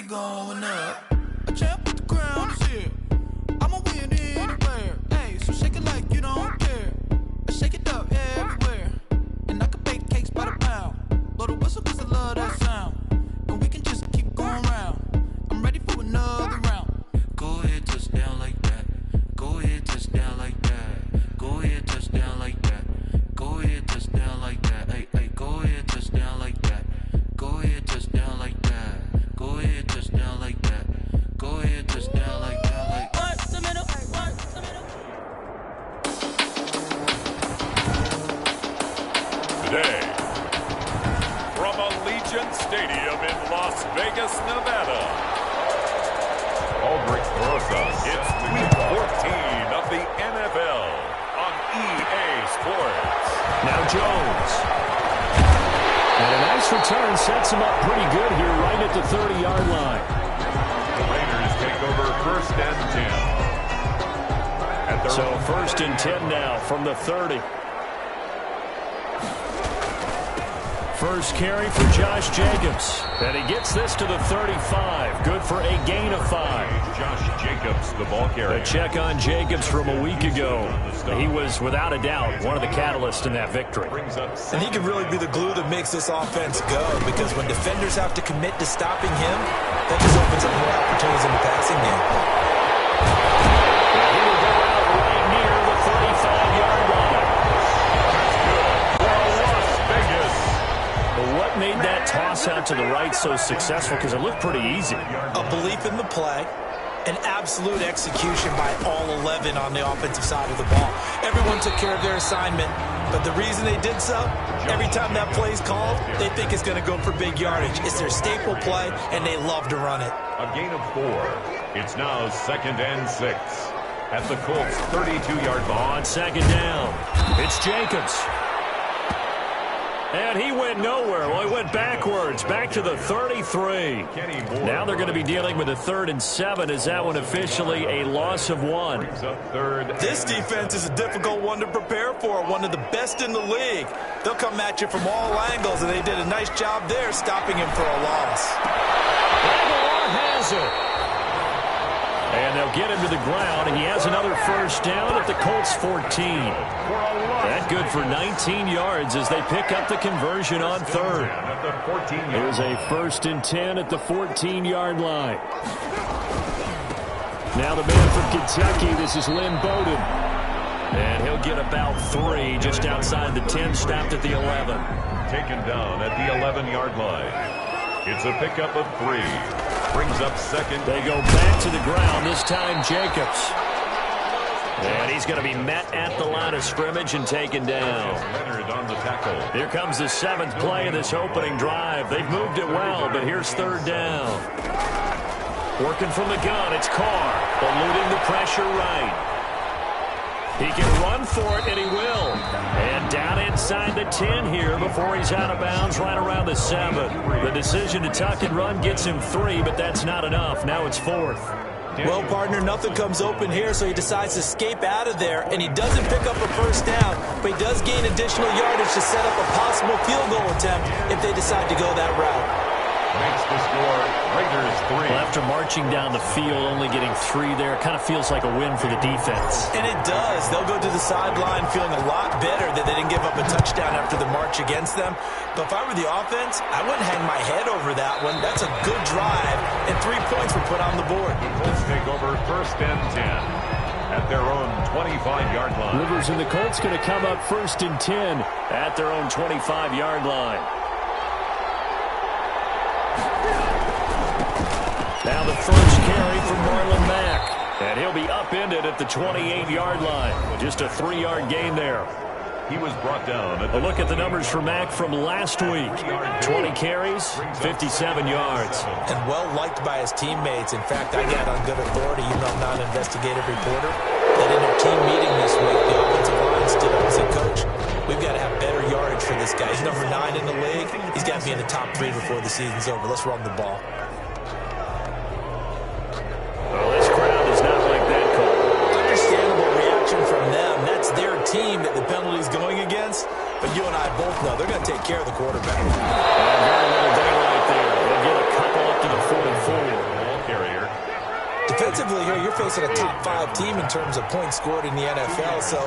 party going up. A champ with the crown is here. I'ma win anywhere. Hey, so shake it like you don't care. Shake it up everywhere. And I can bake cakes by the pound. Blow the whistle 'cause I love that sound. And we can just keep going round. I'm ready for another round. Go ahead, touch down like that. Go ahead, touch down like that. Go ahead, touch down like that. Go ahead, touch down like that. Hey, hey, go ahead, touch down like that. Go ahead, touch down like that. Go ahead, touch down like that. Go ahead, touch down like that. Like what's the middle? What's the middle? Today, from Allegiant Stadium in Las Vegas, Nevada, Aldrich Rosas. It's Week 14 of the NFL on EA Sports. Now Jones. And a nice return sets him up pretty good here right at the 30-yard line. The Raiders take over 1st and 10. So 1st and 10 now from the 30. First carry for Josh Jacobs. And he gets this to the 35. Good for a gain of 5. Josh Jacobs, the ball carrier. A check on Jacobs from a week ago. He was, without a doubt, one of the catalysts in that victory. And he can really be the glue that makes this offense go, because when defenders have to commit to stopping him, that just opens up more opportunities in the passing game. He will go out right near the 35-yard line. Las Vegas. But what made that toss out to the right so successful? Because it looked pretty easy. A belief in the play, an absolute execution by all 11 on the offensive side of the ball. Everyone took care of their assignment, but the reason they did so, every time that play is called, they think it's going to go for big yardage. It's their staple play, and they love to run it. A gain of 4. It's now 2nd and 6 at the Colts' 32-yard line. On 2nd down, it's Jacobs. And he went nowhere. Well, he went backwards, back to the 33. Now they're going to be dealing with a 3rd and 7. Is that one officially a loss of 1? This defense is a difficult one to prepare for, one of the best in the league. They'll come at you from all angles, and they did a nice job there stopping him for a loss. Aguilar has it. And they'll get him to the ground, and he has another 1st down at the Colts' 14. That good for 19 yards as they pick up the conversion on 3rd. Here's a 1st and 10 at the 14-yard line. Now the man from Kentucky, this is Lynn Bowden. And he'll get about 3 just outside the 10, stopped at the 11. Taken down at the 11-yard line. It's a pickup of 3. Brings up 2nd. They go back to the ground, this time Jacobs. And he's going to be met at the line of scrimmage and taken down. Leonard on the tackle. Here comes the 7th play of this opening drive. They've moved it well, but here's 3rd down. Working from the gun, it's Carr, eluding the pressure right. He can run for it, and he will. And down inside the 10 here before he's out of bounds right around the 7. The decision to tuck and run gets him 3, but that's not enough. Now it's 4th. Well, partner, nothing comes open here, so he decides to escape out of there, and he doesn't pick up a 1st down, but he does gain additional yardage to set up a possible field goal attempt if they decide to go that route. Makes the score Raiders 3. Well, after marching down the field, only getting 3 there, it kind of feels like a win for the defense. And it does. They'll go to the sideline feeling a lot better that they didn't give up a touchdown after the march against them. But if I were the offense, I wouldn't hang my head over that one. That's a good drive, and 3 points were put on the board. Let's take over 1st and 10 at their own 25-yard line. Rivers and the Colts going to come up 1st and 10 at their own 25-yard line. Now the first carry from Marlon Mack. And he'll be upended at the 28-yard line. Just a 3-yard gain there. He was brought down. A look at the numbers for Mack from last week. 20 carries, 57 yards. And well-liked by his teammates. In fact, I got on good authority, even though I'm not an investigative reporter, that in their team meeting this week, the offensive line stood up and said, Coach, we've got to have better yardage for this guy. He's number 9 in the league. He's got to be in the top 3 before the season's over. Let's run the ball. Well, this crowd is not like that, Cole. Understandable reaction from them. That's their team that the penalty's going against. But you and I both know they're going to take care of the quarterback. Very little daylight there. They'll get a couple up to the 44. defensively here, you're facing a top 5 team in terms of points scored in the NFL. So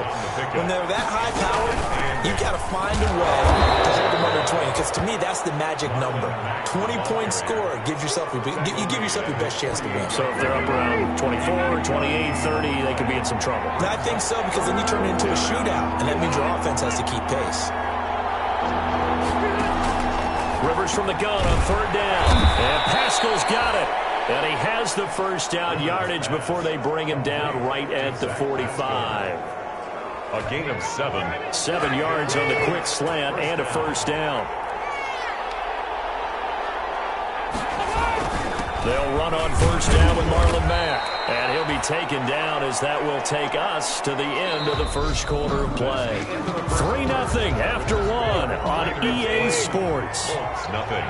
when they're that high-powered, you've got to find a way to hold them under 20. Because to me, that's the magic number. 20-point score gives yourself you give yourself your best chance to win. So if they're up around 24, 28, 30, they could be in some trouble. And I think so, because then you turn it into a shootout, and that means your offense has to keep pace. Rivers from the gun on third down. And Pascal's got it. And he has the first down yardage before they bring him down right at the 45. A gain of 7. 7 yards on the quick slant and a first down. They'll run on first down with Marlon Mack. And he'll be taken down as that will take us to the end of the first quarter of play. 3-0 after 1 on EA Sports. Nothing.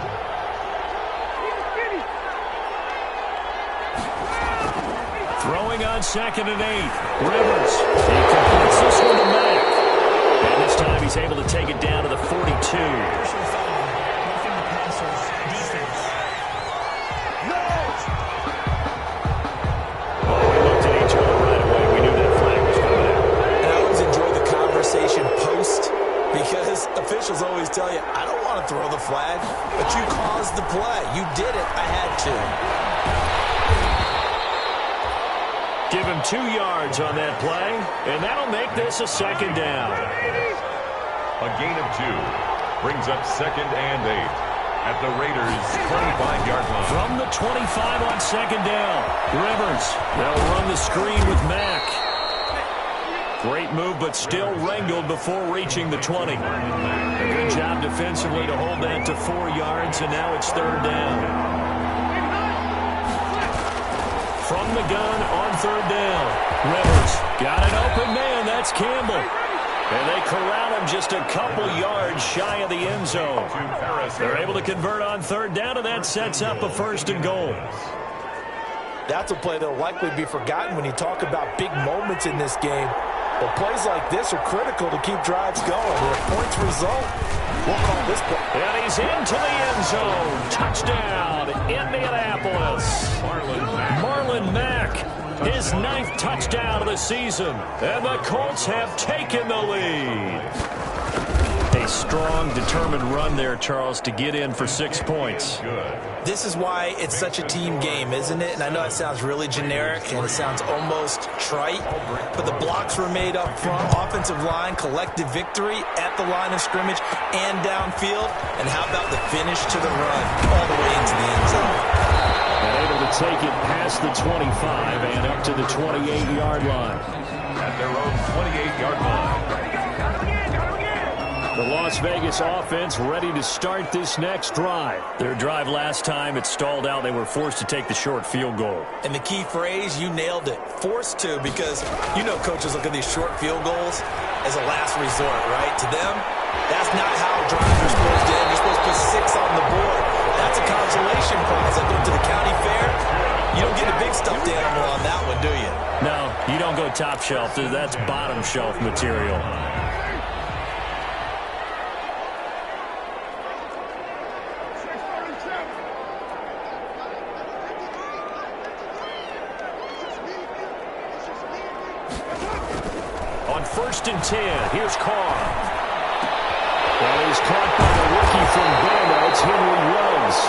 Throwing on 2nd and 8. Rivers. He completes this one to Mack. And this time he's able to take it down to the 42. Because officials always tell you, I don't want to throw the flag, but you caused the play. You did it. I had to. Give him 2 yards on that play, and that'll make this a second down. A gain of 2 brings up 2nd and 8 at the Raiders' 25-yard line. From the 25 on 2nd down, Rivers. They'll run the screen with Mack. Great move, but still wrangled before reaching the 20. A good job defensively to hold that to 4 yards, and now it's third down. From the gun on third down, Rivers got an open man. That's Campbell. And they corral him just a couple yards shy of the end zone. They're able to convert on third down, and that sets up a 1st and goal. That's a play that will likely be forgotten when you talk about big moments in this game. But plays like this are critical to keep drives going. If points result, we'll call this play. And he's into the end zone. Touchdown, Indianapolis. Marlon Mack, his 9th touchdown of the season. And the Colts have taken the lead. A strong, determined run there, Charles, to get in for 6 points. This is why it's such a team game, isn't it? And I know it sounds really generic and it sounds almost trite, but the blocks were made up front, offensive line, collective victory at the line of scrimmage and downfield. And how about the finish to the run all the way into the end zone? And able to take it past the 25 and up to the 28-yard line. At their own 28-yard line. The Las Vegas offense ready to start this next drive. Their drive last time, it stalled out. They were forced to take the short field goal. And the key phrase, you nailed it, forced to, because you know coaches look at these short field goals as a last resort, right? To them, that's not how drives are supposed to end. You're supposed to put 6 on the board. That's a consolation prize. I go to the county fair. You don't get a big stuffed animal on that one, do you? No, you don't go top shelf. That's bottom shelf material. On 1st and 10, here's Carr. Well, he's caught by the rookie from Bama. It's Henry Ruggs.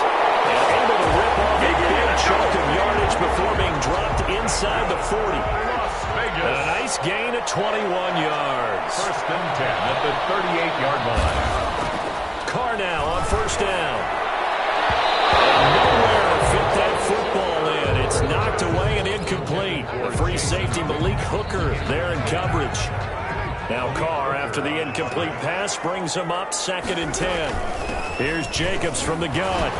And able to rip off a big chunk of yardage before being dropped inside the 40. And a nice gain of 21 yards. 1st and 10 at the 38-yard line. Carr now on 1st down. And nowhere to fit that football in. It's knocked away and incomplete. The free safety, Malik Hooker, there in coverage. Now Carr, after the incomplete pass, brings him up 2nd and 10. Here's Jacobs from the gun.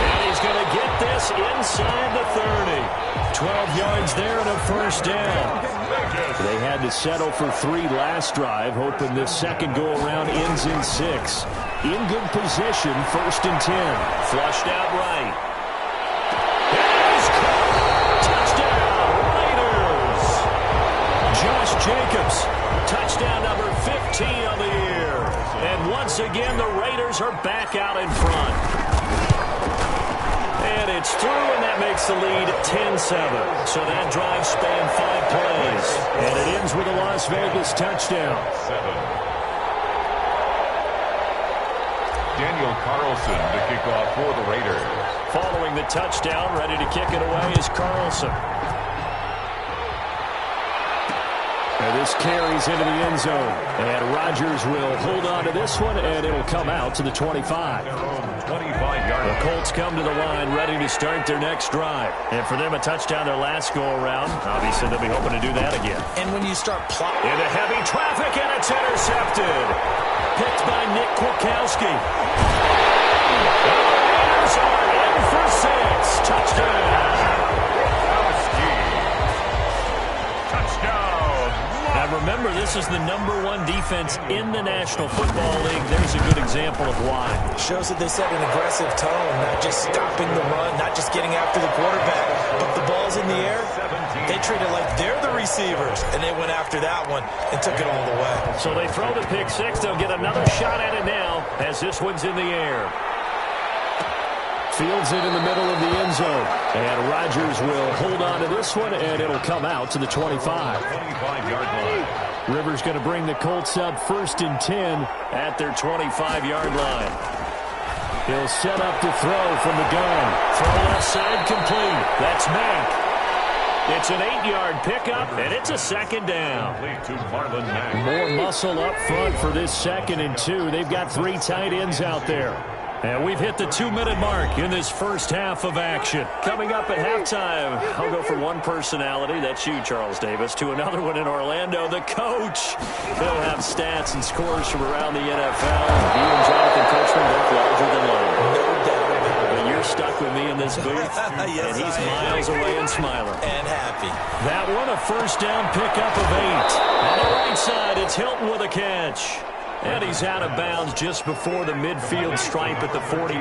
And he's going to get this inside the 30. 12 yards there and a 1st down. They had to settle for 3 last drive, hoping this second go-around ends in 6. In good position, 1st and 10. Flushed out right. Jacobs, touchdown number 15 on the year. And once again, the Raiders are back out in front. And it's through, and that makes the lead 10-7. So that drive spanned 5 plays. And it ends with a Las Vegas touchdown. Daniel Carlson to kick off for the Raiders. Following the touchdown, ready to kick it away is Carlson. And this carries into the end zone. And Rodgers will hold on to this one, and it'll come out to the 25. The Colts come to the line ready to start their next drive. And for them, a touchdown their last go-around. Obviously, they'll be hoping to do that again. And when you start plotting into heavy traffic, and it's intercepted. Picked by Nick Kwiatkowski. The Raiders are in for 6. Touchdown. Now remember, this is the #1 defense in the National Football League. There's a good example of why. Shows that they set an aggressive tone, not just stopping the run, not just getting after the quarterback, but the ball's in the air. They treat it like they're the receivers, and they went after that one and took it all the way. So they throw the pick six. They'll get another shot at it now as this one's in the air. Fields it in the middle of the end zone. And Rodgers will hold on to this one, and it'll come out to the 25. 25-yard line. Rivers going to bring the Colts up 1st and 10 at their 25-yard line. He'll set up to throw from the gun. Throw left side complete. That's Mack. It's an 8-yard pickup, and it's a 2nd down. More muscle up front for this 2nd and 2. They've got 3 tight ends out there. And we've hit the 2-minute mark in this first half of action. Coming up at halftime, I'll go from one personality, that's you, Charles Davis, to another one in Orlando, the coach. He'll have stats and scores from around the NFL. You and Jonathan Coachman both larger than life. No doubt about it. But you're stuck with me in this booth, Yes, and he's miles away and smiling. And happy. That one, a first down pickup of 8. On the right side, it's Hilton with a catch. And he's out of bounds just before the midfield stripe at the 49.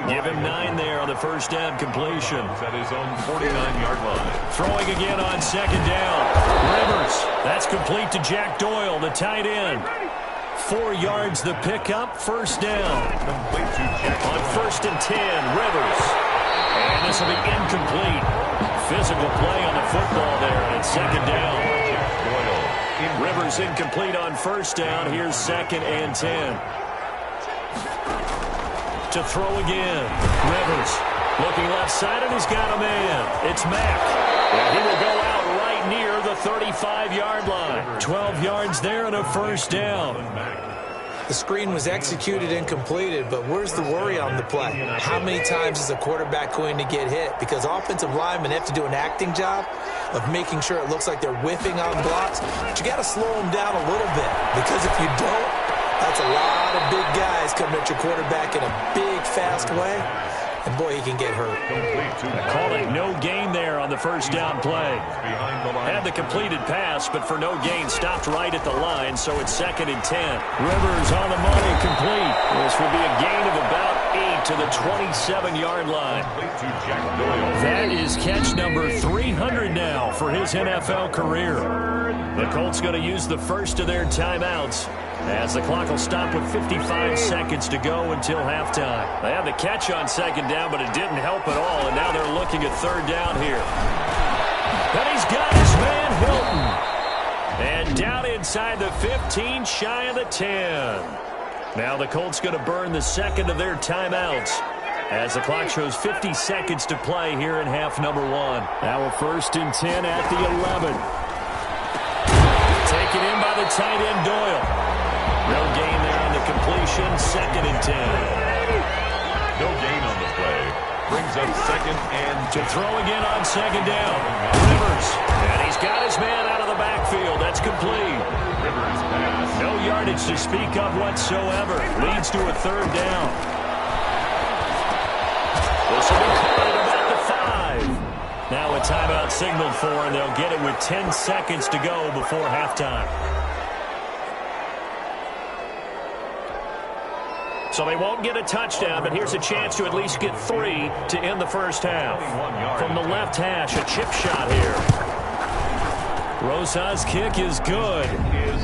Give him 9 there on the first down completion. At his own 49-yard line. Throwing again on 2nd down. Rivers. That's complete to Jack Doyle, the tight end. 4 yards the pickup, first down. On 1st and 10, Rivers. And this will be incomplete. Physical play on the football there, and it's 2nd down. Rivers incomplete on first down. Here's 2nd and 10. To throw again. Rivers looking left side, and he's got a man. It's Mack. And he will go out right near the 35-yard line. 12 yards there and a first down. The screen was executed and completed, but where's the worry on the play? How many times is a quarterback going to get hit? Because offensive linemen have to do an acting job of making sure it looks like they're whiffing on blocks. But you got to slow them down a little bit, because if you don't, that's a lot of big guys coming at your quarterback in a big, fast way. And, boy, he can get hurt. Call it no gain there on the first down play. Had the completed pass, but for no gain, stopped right at the line, so it's 2nd and 10. Rivers on the money, complete. This will be a gain of about 8 to the 27-yard line. That is catch number 300 now for his NFL career. The Colts going to use the first of their timeouts, as the clock will stop with 55 seconds to go until halftime. They had the catch on 2nd down, but it didn't help at all, and now they're looking at 3rd down here. And he's got his man Hilton. And down inside the 15, shy of the 10. Now the Colts going to burn the 2nd of their timeouts, as the clock shows 50 seconds to play here in half number 1. Now a 1st and 10 at the 11. Taken in by the tight end Doyle. No gain there on the completion. 2nd and 10. No gain on the play. Brings up 2nd and to throw again on 2nd down. Rivers. And he's got his man out of the backfield. That's complete. Rivers pass. No yardage to speak of whatsoever. Leads to a 3rd down. This will be caught at about the 5. Now a timeout signaled for, and they'll get it with 10 seconds to go before halftime. So they won't get a touchdown, but here's a chance to at least get 3 to end the first half. From the left hash, a chip shot here. Rosa's kick is good.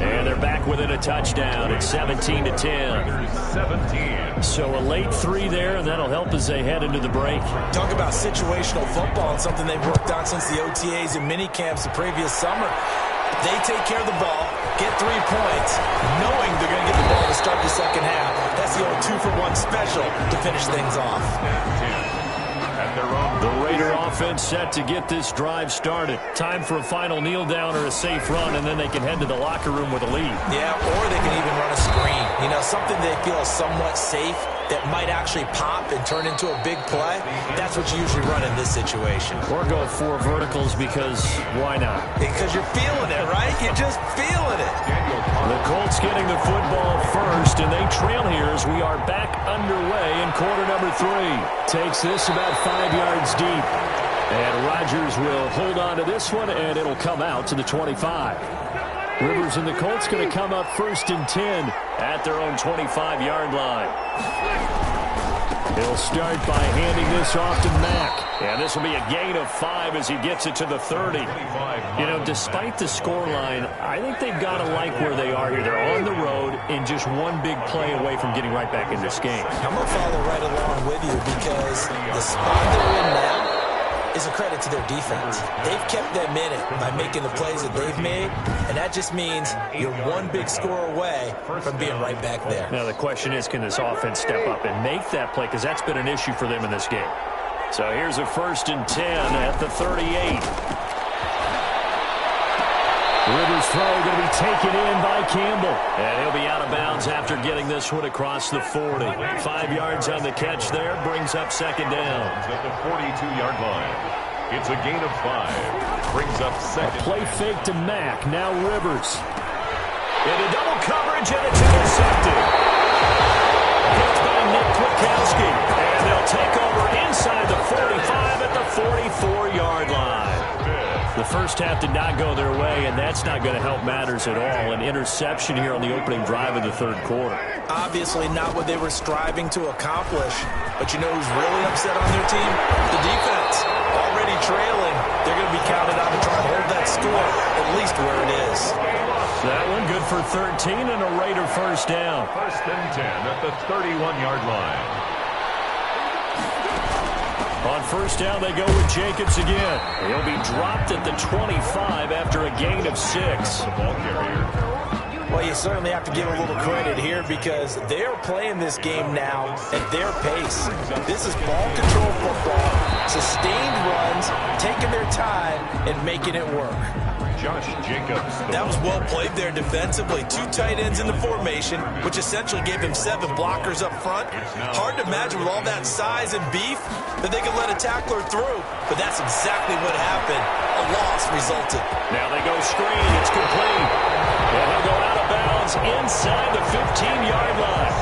And they're back within a touchdown. It's 17-10. 17. So a late 3 there, and that'll help as they head into the break. Talk about situational football and something they've worked on since the OTAs and mini camps the previous summer. They take care of the ball, get 3 points, knowing they're going to get the ball to start the second half. That's the old 2-for-1 special to finish things off. The Raider offense set to get this drive started. Time for a final kneel down or a safe run, and then they can head to the locker room with a lead. Yeah, or they can even run a screen. You know, something they feel is somewhat safe that might actually pop and turn into a big play. That's what you usually run in this situation. Or go 4 verticals because why not? Because you're feeling it, right? You're just feeling it. The Colts getting the football first, and they trail here as we are back underway in quarter number 3. Takes this about 5 yards deep. And Rodgers will hold on to this one, and it'll come out to the 25. Rivers and the Colts going to come up 1st and 10 at their own 25-yard line. He'll start by handing this off to Mack. And this will be a gain of 5 as he gets it to the 30. You know, despite the scoreline, I think they've got to like where they are here. They're on the road and just one big play away from getting right back in this game. I'm going to follow right along with you because the spot they're in now is a credit to their defense. They've kept them in it by making the plays that they've made, and that just means you're one big score away from being right back there. Now the question is, can this offense step up and make that play? Because that's been an issue for them in this game. So here's a 1st and 10 at the 38. Rivers' throw going to be taken in by Campbell. And he'll be out of bounds after getting this one across the 40. 5 yards on the catch there, brings up 2nd down. At the 42-yard line. It's a gain of 5. Brings up 2nd. A play fake to Mack. Now Rivers. Into double coverage, and it's intercepted. Picked by Nick Kwiatkowski. And they'll take over inside the 45 at the 44-yard line. The first half did not go their way, and that's not going to help matters at all. An interception here on the opening drive of the 3rd quarter. Obviously not what they were striving to accomplish, but you know who's really upset on their team? The defense. Already trailing, they're going to be counted on to try and hold that score, at least where it is. That one good for 13 and a Raider 1st down. 1st and 10 at the 31-yard line. On 1st down, they go with Jacobs again. He'll be dropped at the 25 after a gain of 6. Ball carrier. Well, you certainly have to give a little credit here because they're playing this game now at their pace. This is ball control football, sustained runs, taking their time, and making it work. Josh Jacobs. That was well played there defensively. 2 tight ends in the formation, which essentially gave him 7 blockers up front. Hard to imagine with all that size and beef that they could let a tackler through, but that's exactly what happened. A loss resulted. Now they go screen. It's complete. And he'll go out of bounds inside the 15-yard line.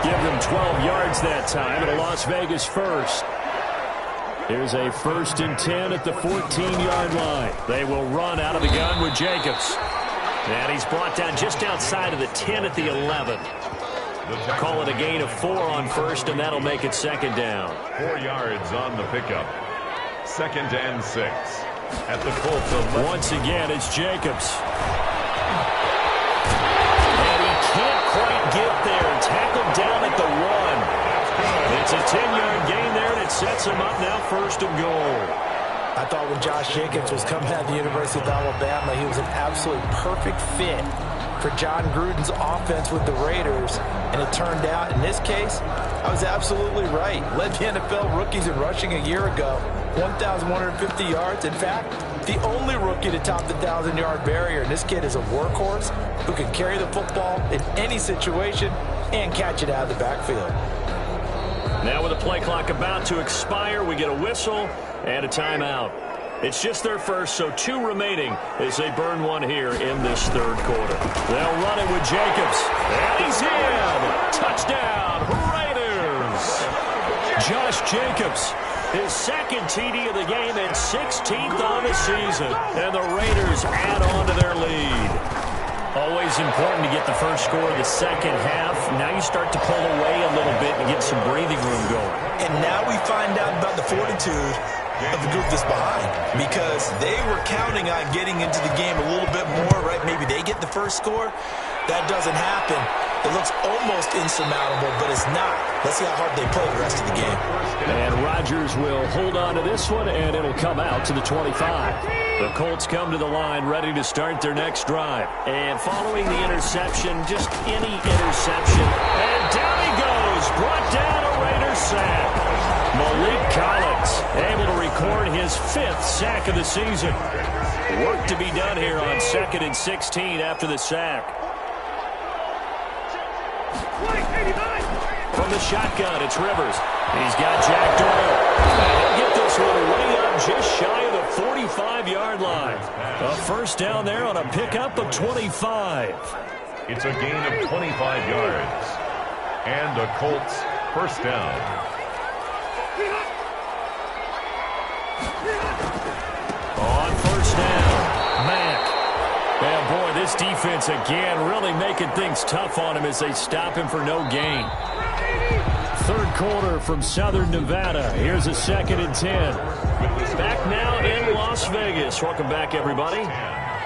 Give them 12 yards that time, and a Las Vegas 1st. Here's a 1st and 10 at the 14-yard line. They will run out of the gun with Jacobs. And he's brought down just outside of the 10 at the 11. Call it a gain of 4 on 1st, and that'll make it 2nd down. 4 yards on the pickup. 2nd and 6. At the Colts. Once again, it's Jacobs. And he can't quite get there. Tackled down at the 1. It's a 10-yard gain there, and it sets him up now 1st and goal. I thought when Josh Jacobs was coming out of the University of Alabama, he was an absolute perfect fit for John Gruden's offense with the Raiders, and it turned out, in this case, I was absolutely right. Led the NFL rookies in rushing a year ago, 1,150 yards. In fact, the only rookie to top the 1,000-yard barrier, and this kid is a workhorse who can carry the football in any situation and catch it out of the backfield. Now with the play clock about to expire, we get a whistle and a timeout. It's just their first, so 2 remaining as they burn one here in this 3rd quarter. They'll run it with Jacobs. And he's in! Touchdown, Raiders! Josh Jacobs, his 2nd TD of the game and 16th on the season. And the Raiders add on to their lead. Always important to get the first score of the second half. Now you start to pull away a little bit and get some breathing room going. And now we find out about the fortitude of the group that's behind because they were counting on getting into the game a little bit more, right? Maybe they get the first score. That doesn't happen. It looks almost insurmountable, but it's not. Let's see how hard they play the rest of the game. And Rodgers will hold on to this one, and it'll come out to the 25. The Colts come to the line ready to start their next drive. And following the interception, just any interception. And down he goes. Brought down a Raider sack. Malik Collins able to record his 5th sack of the season. Work to be done here on 2nd and 16 after the sack. From the shotgun, it's Rivers. He's got Jack Doyle. And he'll get this one way up just shy of the 45-yard line. A first down there on a pickup of 25. It's a gain of 25 yards. And a Colts first down. On first down, Mack. And boy, this defense again really making things tough on him as they stop him for no gain. Third quarter from Southern Nevada. Here's a 2nd and 10. Back now in Las Vegas. Welcome back, everybody.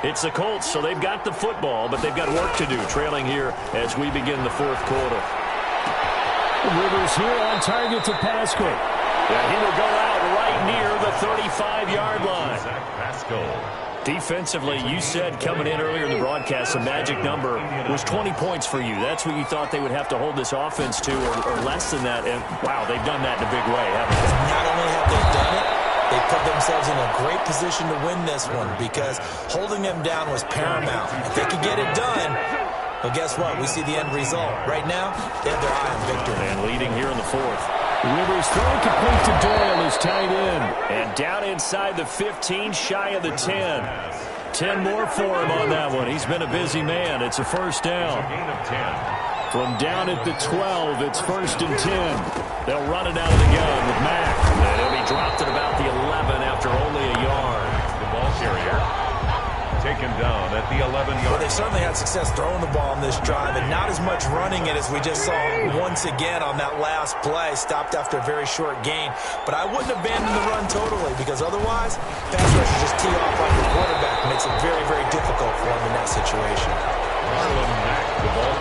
It's the Colts, so they've got the football, but they've got work to do, trailing here as we begin the 4th quarter. Rivers here on target to Pascal. Yeah, he will go out right near the 35-yard line. Defensively, you said coming in earlier in the broadcast, the magic number was 20 points for you. That's what you thought they would have to hold this offense to, or less than that. And, wow, they've done that in a big way, haven't they? Not only have they done it, they put themselves in a great position to win this one because holding them down was paramount. If they could get it done, well, guess what? We see the end result. Right now, they have their eye on victory. And leading here in the 4th. Rivers throwing complete to Doyle is tight end. And down inside the 15, shy of the 10. 10 more for him on that one. He's been a busy man. It's a first down. From down at the 12, it's 1st and 10. They'll run it out of the gun with Mack. And he'll be dropped at about the 11 after only a yard. The ball carrier taken down at the 11-yard. Well, they've certainly had success throwing the ball on this drive, and not as much running it as we just saw once again on that last play. Stopped after a very short gain. But I wouldn't abandon the run totally, because otherwise, pass rushers just tee off on the quarterback. It makes it very, very difficult for him in that situation.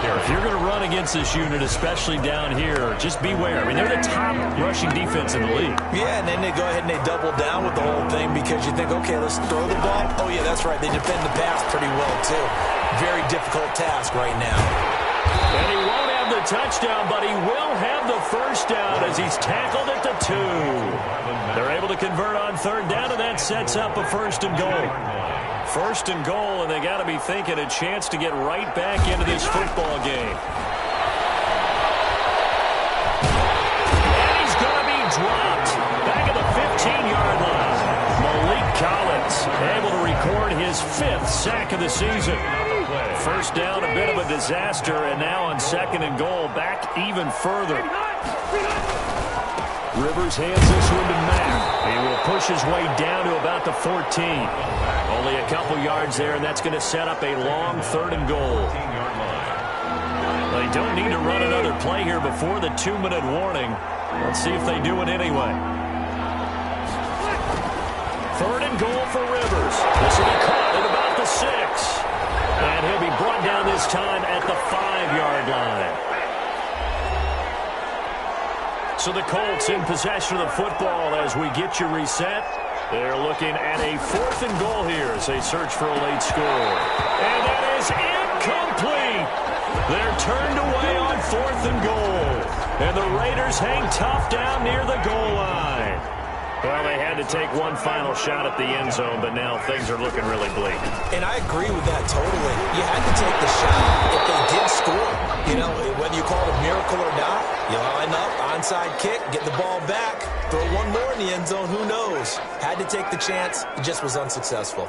If you're going to run against this unit, especially down here, just beware. I mean, they're the top rushing defense in the league. Yeah, and then they go ahead and they double down with the whole thing because you think, okay, let's throw the ball. Oh, yeah, that's right. They defend the pass pretty well, too. Very difficult task right now. And he won't have the touchdown, but he will have the first down as he's tackled at the 2. They're able to convert on 3rd down, and that sets up a 1st and goal. 1st and goal, and they got to be thinking a chance to get right back into this football game. And he's going to be dropped back at the 15-yard line. Malik Collins able to record his 5th sack of the season. First down, a bit of a disaster, and now on 2nd and goal, back even further. Rivers hands this one to Mack. He will push his way down to about the 14. Only a couple yards there, and that's going to set up a long 3rd and goal. They don't need to run another play here before the 2-minute warning. Let's see if they do it anyway. 3rd and goal for Rivers. This will be caught at about the 6. And he'll be brought down this time at the 5-yard line. So the Colts in possession of the football as we get you reset. They're looking at a 4th and goal here as they search for a late score. And that is incomplete. They're turned away on 4th and goal. And the Raiders hang tough down near the goal line. Well, they had to take one final shot at the end zone, but now things are looking really bleak. And I agree with that totally. You had to take the shot if they did score. You know, whether you call it a miracle or not, you line up, onside kick, get the ball back, throw one more in the end zone, who knows? Had to take the chance. It just was unsuccessful.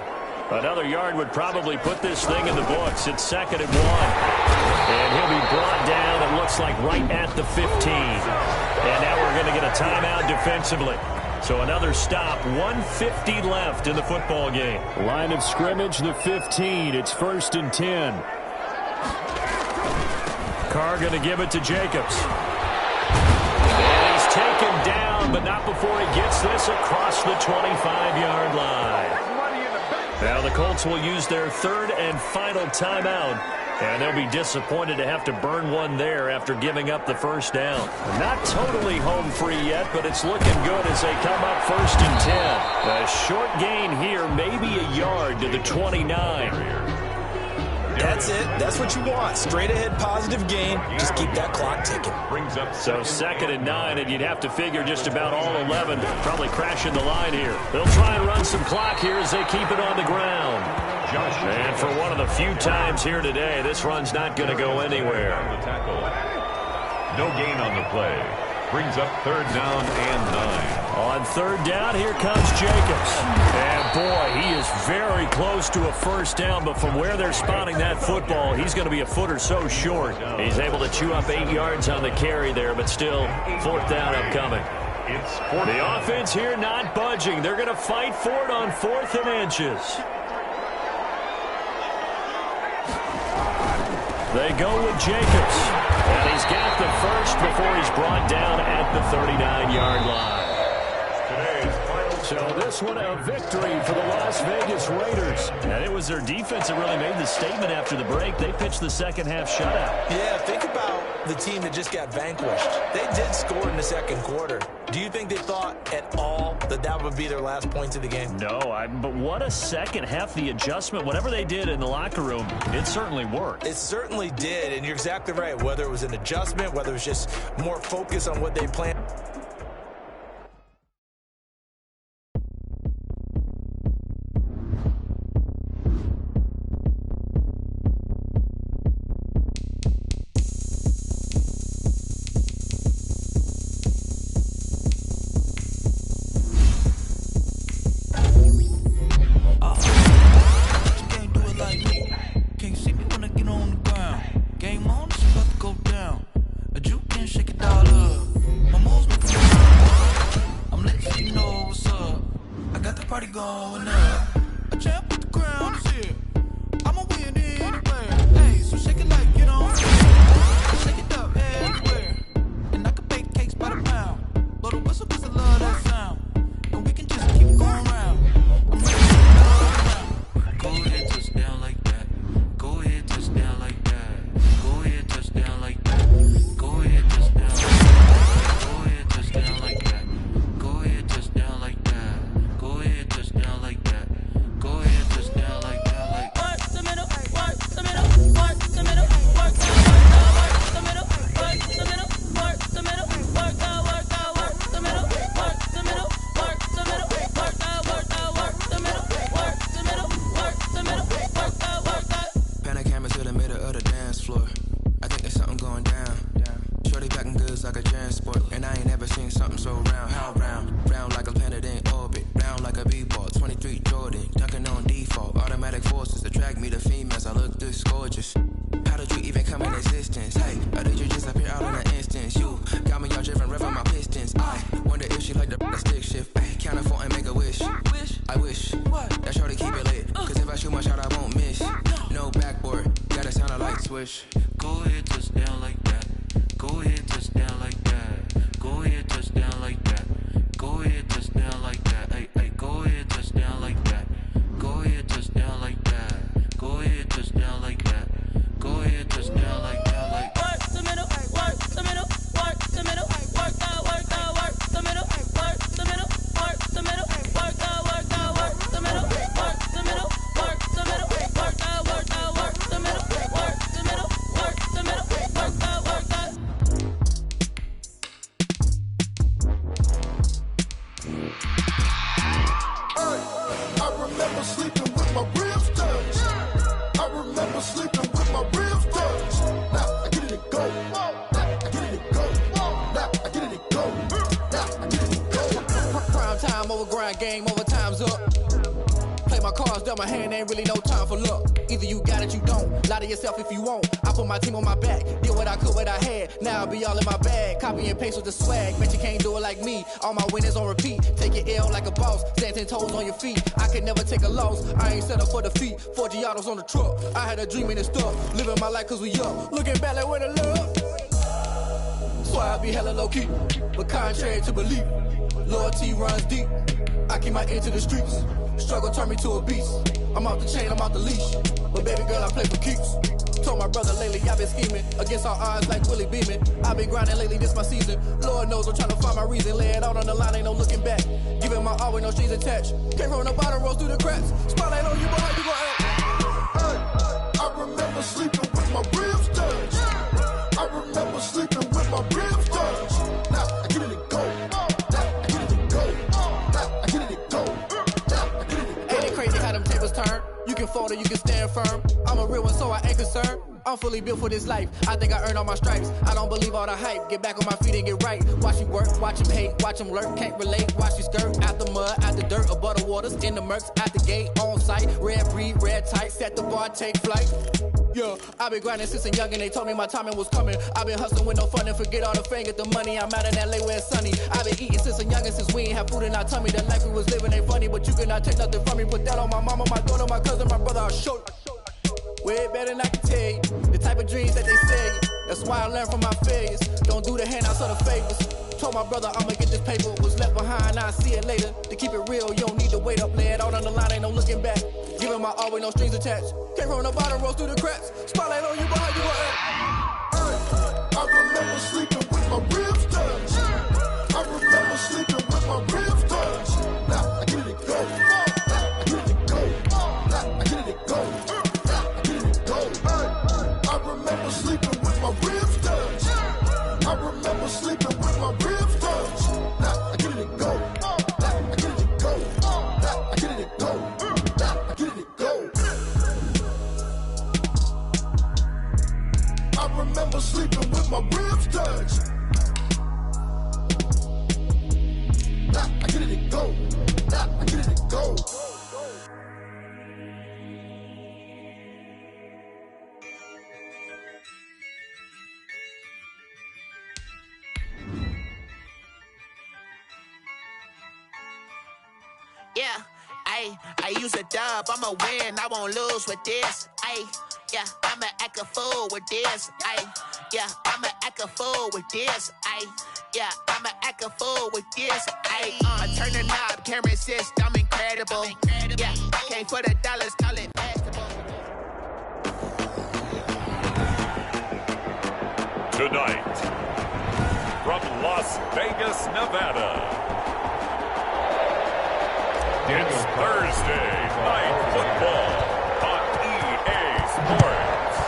Another yard would probably put this thing in the books. It's 2nd and 1. And he'll be brought down, it looks like, right at the 15. And now we're going to get a timeout defensively. So another stop, 1:50 left in the football game. Line of scrimmage, the 15. It's 1st and 10. Carr going to give it to Jacobs. And he's taken down, but not before he gets this across the 25-yard line. Now the Colts will use their third and final timeout, and they'll be disappointed to have to burn one there after giving up the first down. Not totally home free yet, but it's looking good as they come up 1st and 10. A short gain here, maybe a yard to the 29. That's it. That's what you want. Straight ahead positive gain. Just keep that clock ticking. So 2nd and 9, and you'd have to figure just about all 11 probably crashing the line here. They'll try and run some clock here as they keep it on the ground. And for one of the few times here today, this run's not going to go anywhere. No gain on the play. Brings up 3rd down and 9. On 3rd down, here comes Jacobs. And boy, he is very close to a first down, but from where they're spotting that football, he's going to be a foot or so short. He's able to chew up 8 yards on the carry there, but still 4th down upcoming. The offense here not budging. They're going to fight for it on 4th and inches. They go with Jacobs. And he's got the first before he's brought down at the 39-yard line. So this one a victory for the Las Vegas Raiders. And it was their defense that really made the statement after the break. They pitched the second half shutout. Yeah, think about the team that just got vanquished. They did score in the second quarter. Do you think they thought at all that that would be their last points of the game? No, but what a second half. The adjustment, whatever they did in the locker room, it certainly worked. It certainly did, and you're exactly right. Whether it was an adjustment, whether it was just more focus on what they planned. Game over, time's up. Play my cards, dealt my hand, ain't really no time for luck. Either you got it, you don't. Lie to yourself if you won't. I put my team on my back, did what I could, what I had. Now I'll be all in my bag. Copy and paste with the swag. Bet you can't do it like me. All my winners on repeat. Take your L like a boss. Stand 10 toes on your feet. I can never take a loss. I ain't set up for defeat. 4 Giottos on the truck. I had a dream and it's stuck. Living my life cause we up. Looking back like where the love. Swear I be be hella low-key, but contrary to belief, loyalty runs deep. I keep my ear to the streets. Struggle turned me to a beast. I'm off the chain, I'm off the leash. But baby girl, I play for keeps. Told my brother lately, I've been scheming against all odds like Willie Beeman. I've been grinding lately, this my season. Lord knows I'm trying to find my reason. Lay it out on the line, ain't no looking back. Giving my all with no strings attached. Came from the bottom, rose through the cracks. Spotlight on you, but how you gon' act? I remember sleeping with my ribs touched. I remember sleeping with my ribs touched. Now I get it and go. Now I get it and go. Now I get it and go. Now I get it and go. Ain't it crazy how them tables turn? You can fold or you can stand firm. I'm a real one, so I ain't concerned. I'm fully built for this life. I think I earned all my stripes. I don't believe all the hype. Get back on my feet and get right. Watch you work, watch him hate, watch him lurk. Can't relate, watch you skirt. Out the mud, out the dirt, above the waters, in the murks, out the gate, on site. Red breed, red tight, set the bar, take flight. Yeah, I've been grinding since a youngin'. They told me my timing was coming. I've been hustling with no fun and forget all the fame, get the money. I'm out in LA where it's sunny. I've been eating since a youngin', since we ain't have food in our tummy. The life we was living ain't funny, but you cannot take nothing from me. Put that on my mama, my daughter, my cousin, my brother. I'll show you. Way better than I can tell you. The type of dreams that they sell you. That's why I learned from my failures. Don't do the handouts or the favors. Told my brother I'ma get this paper. Was left behind, I'll see it later. To keep it real, you don't need to wait up. Lay it out on the line, ain't no looking back. Giving my all with no strings attached. Came from the bottom, rose through the cracks. Spotlight on you, but how you gon' act? I remember sleeping with my ribs touched. I remember sleeping with my ribs touched. Now I get it and go. Now I get it and go. Now I get it and go. Now I get it and go. I remember sleeping with my ribs touched. I remember sleeping with my ribs touched. Now I get it and go. Now I get it and go. Now I get it and go. Now I get it and go. I remember sleeping with my ribs touched. Now I get it and go. Now I get it and go. Yeah, I use a dub, I'ma win, I won't lose with this. Yeah, I'ma act a fool with this. Yeah, I'ma act a fool with this. Yeah, I'ma act a fool with this. I turn the knob, camera assist, I'm incredible. Yeah, came for the dollars, call it basketball. Tonight, from Las Vegas, Nevada, it's Thursday Night Football on EA Sports.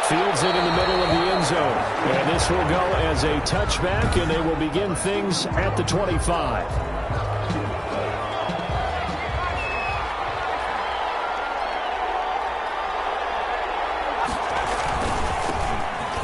Fields it in the middle of the end zone. And this will go as a touchback, and they will begin things at the 25.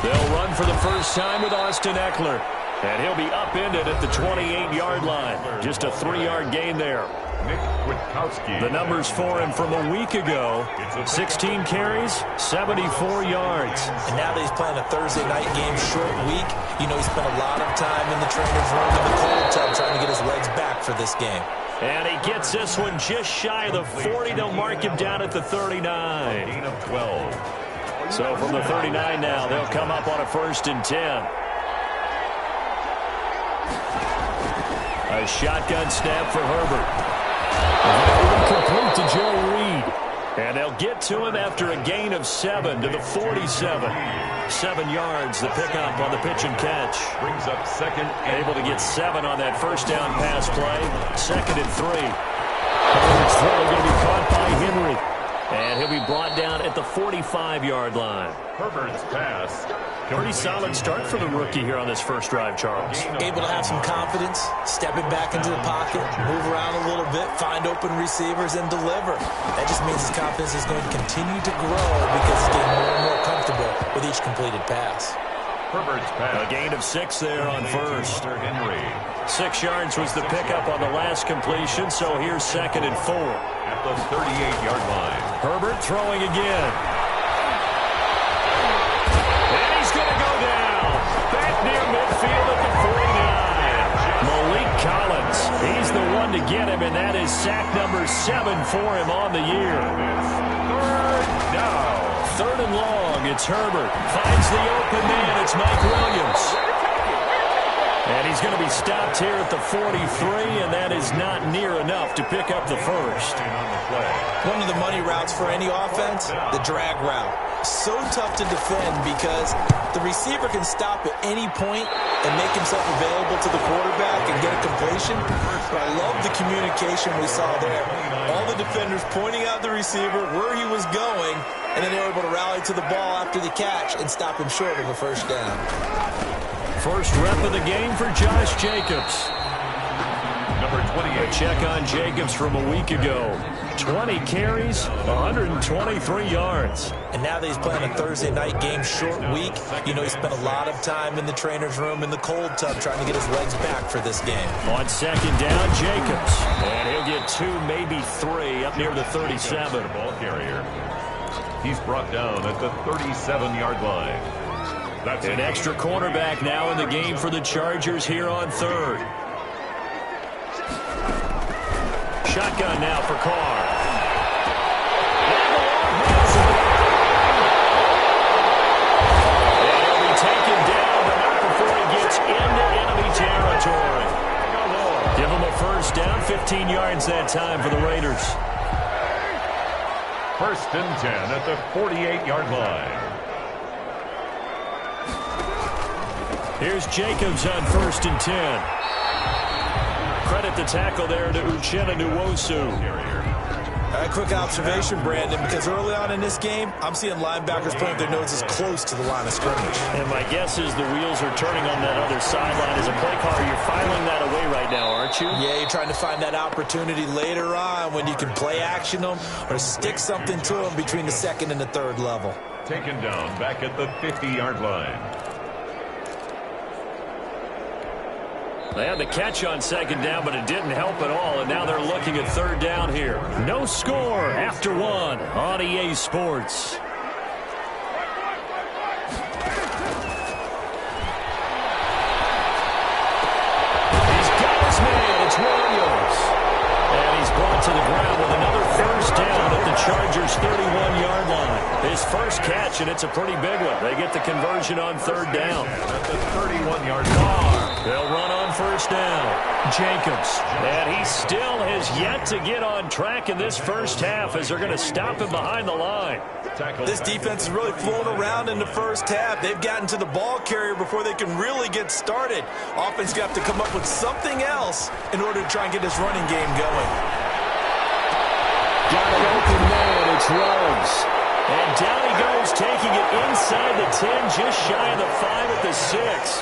They'll run for the first time with Austin Eckler. And he'll be upended at the 28-yard line. Just a 3-yard gain there. Nick Witkowski. The numbers for him from a week ago: 16 carries, 74 yards. And now that he's playing a Thursday night game, short week, you know he spent a lot of time in the trainer's room in the cold tub trying to get his legs back for this game. And he gets this one just shy of the 40. They'll mark him down at the 39. Gain of 12. So from the 39 now, they'll come up on a 1st and 10. A shotgun snap for Herbert. Incomplete to Joe Reed. And they'll get to him after a gain of 7 to the 47. 7 yards, the pickup on the pitch and catch. Brings up second. Able to get 7 on that first down pass play. 2nd and 3. Herbert's throw going to be caught by Henry. And he'll be brought down at the 45-yard line. Herbert's pass. Pretty solid start for the rookie here on this first drive, Charles. Able to have some confidence, stepping back into the pocket, move around a little bit, find open receivers, and deliver. That just means his confidence is going to continue to grow because he's getting more and more comfortable with each completed pass. Herbert's pass. A gain of 6 there on first. Henry. 6 yards was the pickup on the last completion, so here's 2nd and 4. At the 38-yard line. Herbert throwing again. And he's going to go down. Back near midfield at the 49. Malik Collins, he's the one to get him, and that is sack number 7 for him on the year. 3rd down. third and long. It's Herbert. Finds the open man. It's Mike Williams. And he's going to be stopped here at the 43, and that is not near enough to pick up the first. One of the money routes for any offense, the drag route. So tough to defend because the receiver can stop at any point and make himself available to the quarterback and get a completion. But I love the communication we saw there. All the defenders pointing out the receiver, where he was going, and then they were able to rally to the ball after the catch and stop him short of a first down. First rep of the game for Josh Jacobs. Number 28. A check on Jacobs from a week ago. 20 carries, 123 yards. And now that he's playing a Thursday night game, short week, you know, he spent a lot of time in the trainer's room in the cold tub trying to get his legs back for this game. On second down, Jacobs. And he'll get 2, maybe 3 up near the 37. Ball carrier. He's brought down at the 37-yard line. That's an extra cornerback now in the game for the Chargers here on third. Shotgun now for Carr. And he'll be taken down, but not before he gets into enemy territory. Give him a first down, 15 yards that time for the Raiders. First and 10 at the 48-yard line. Here's Jacobs on first and 10. Credit the tackle there to Uchenna Nwosu. A quick observation, Brandon, because early on in this game, I'm seeing linebackers putting their noses close to the line of scrimmage. And my guess is the wheels are turning on that other sideline. As a play caller, you're filing that away right now, aren't you? Yeah, you're trying to find that opportunity later on when you can play action them or stick something to them between the second and the third level. Taken down back at the 50-yard line. They had the catch on second down, but it didn't help at all, and now they're looking at third down here. No score after 1 on EA Sports. He's got his man. It's Williams. And he's brought to the ground with another first down at the Chargers' 31-yard line. His first catch, and it's a pretty big one. They get the conversion on third down. At the 31-yard line. They'll run on first down. Jacobs. And he still has yet to get on track in this first half as they're going to stop him behind the line. This defense is really flown around in the first half. They've gotten to the ball carrier before they can really get started. Offense got to come up with something else in order to try and get this running game going. Got an open man. It's Ruggs. And down he goes, taking it inside the 10, just shy of the 5 at the 6.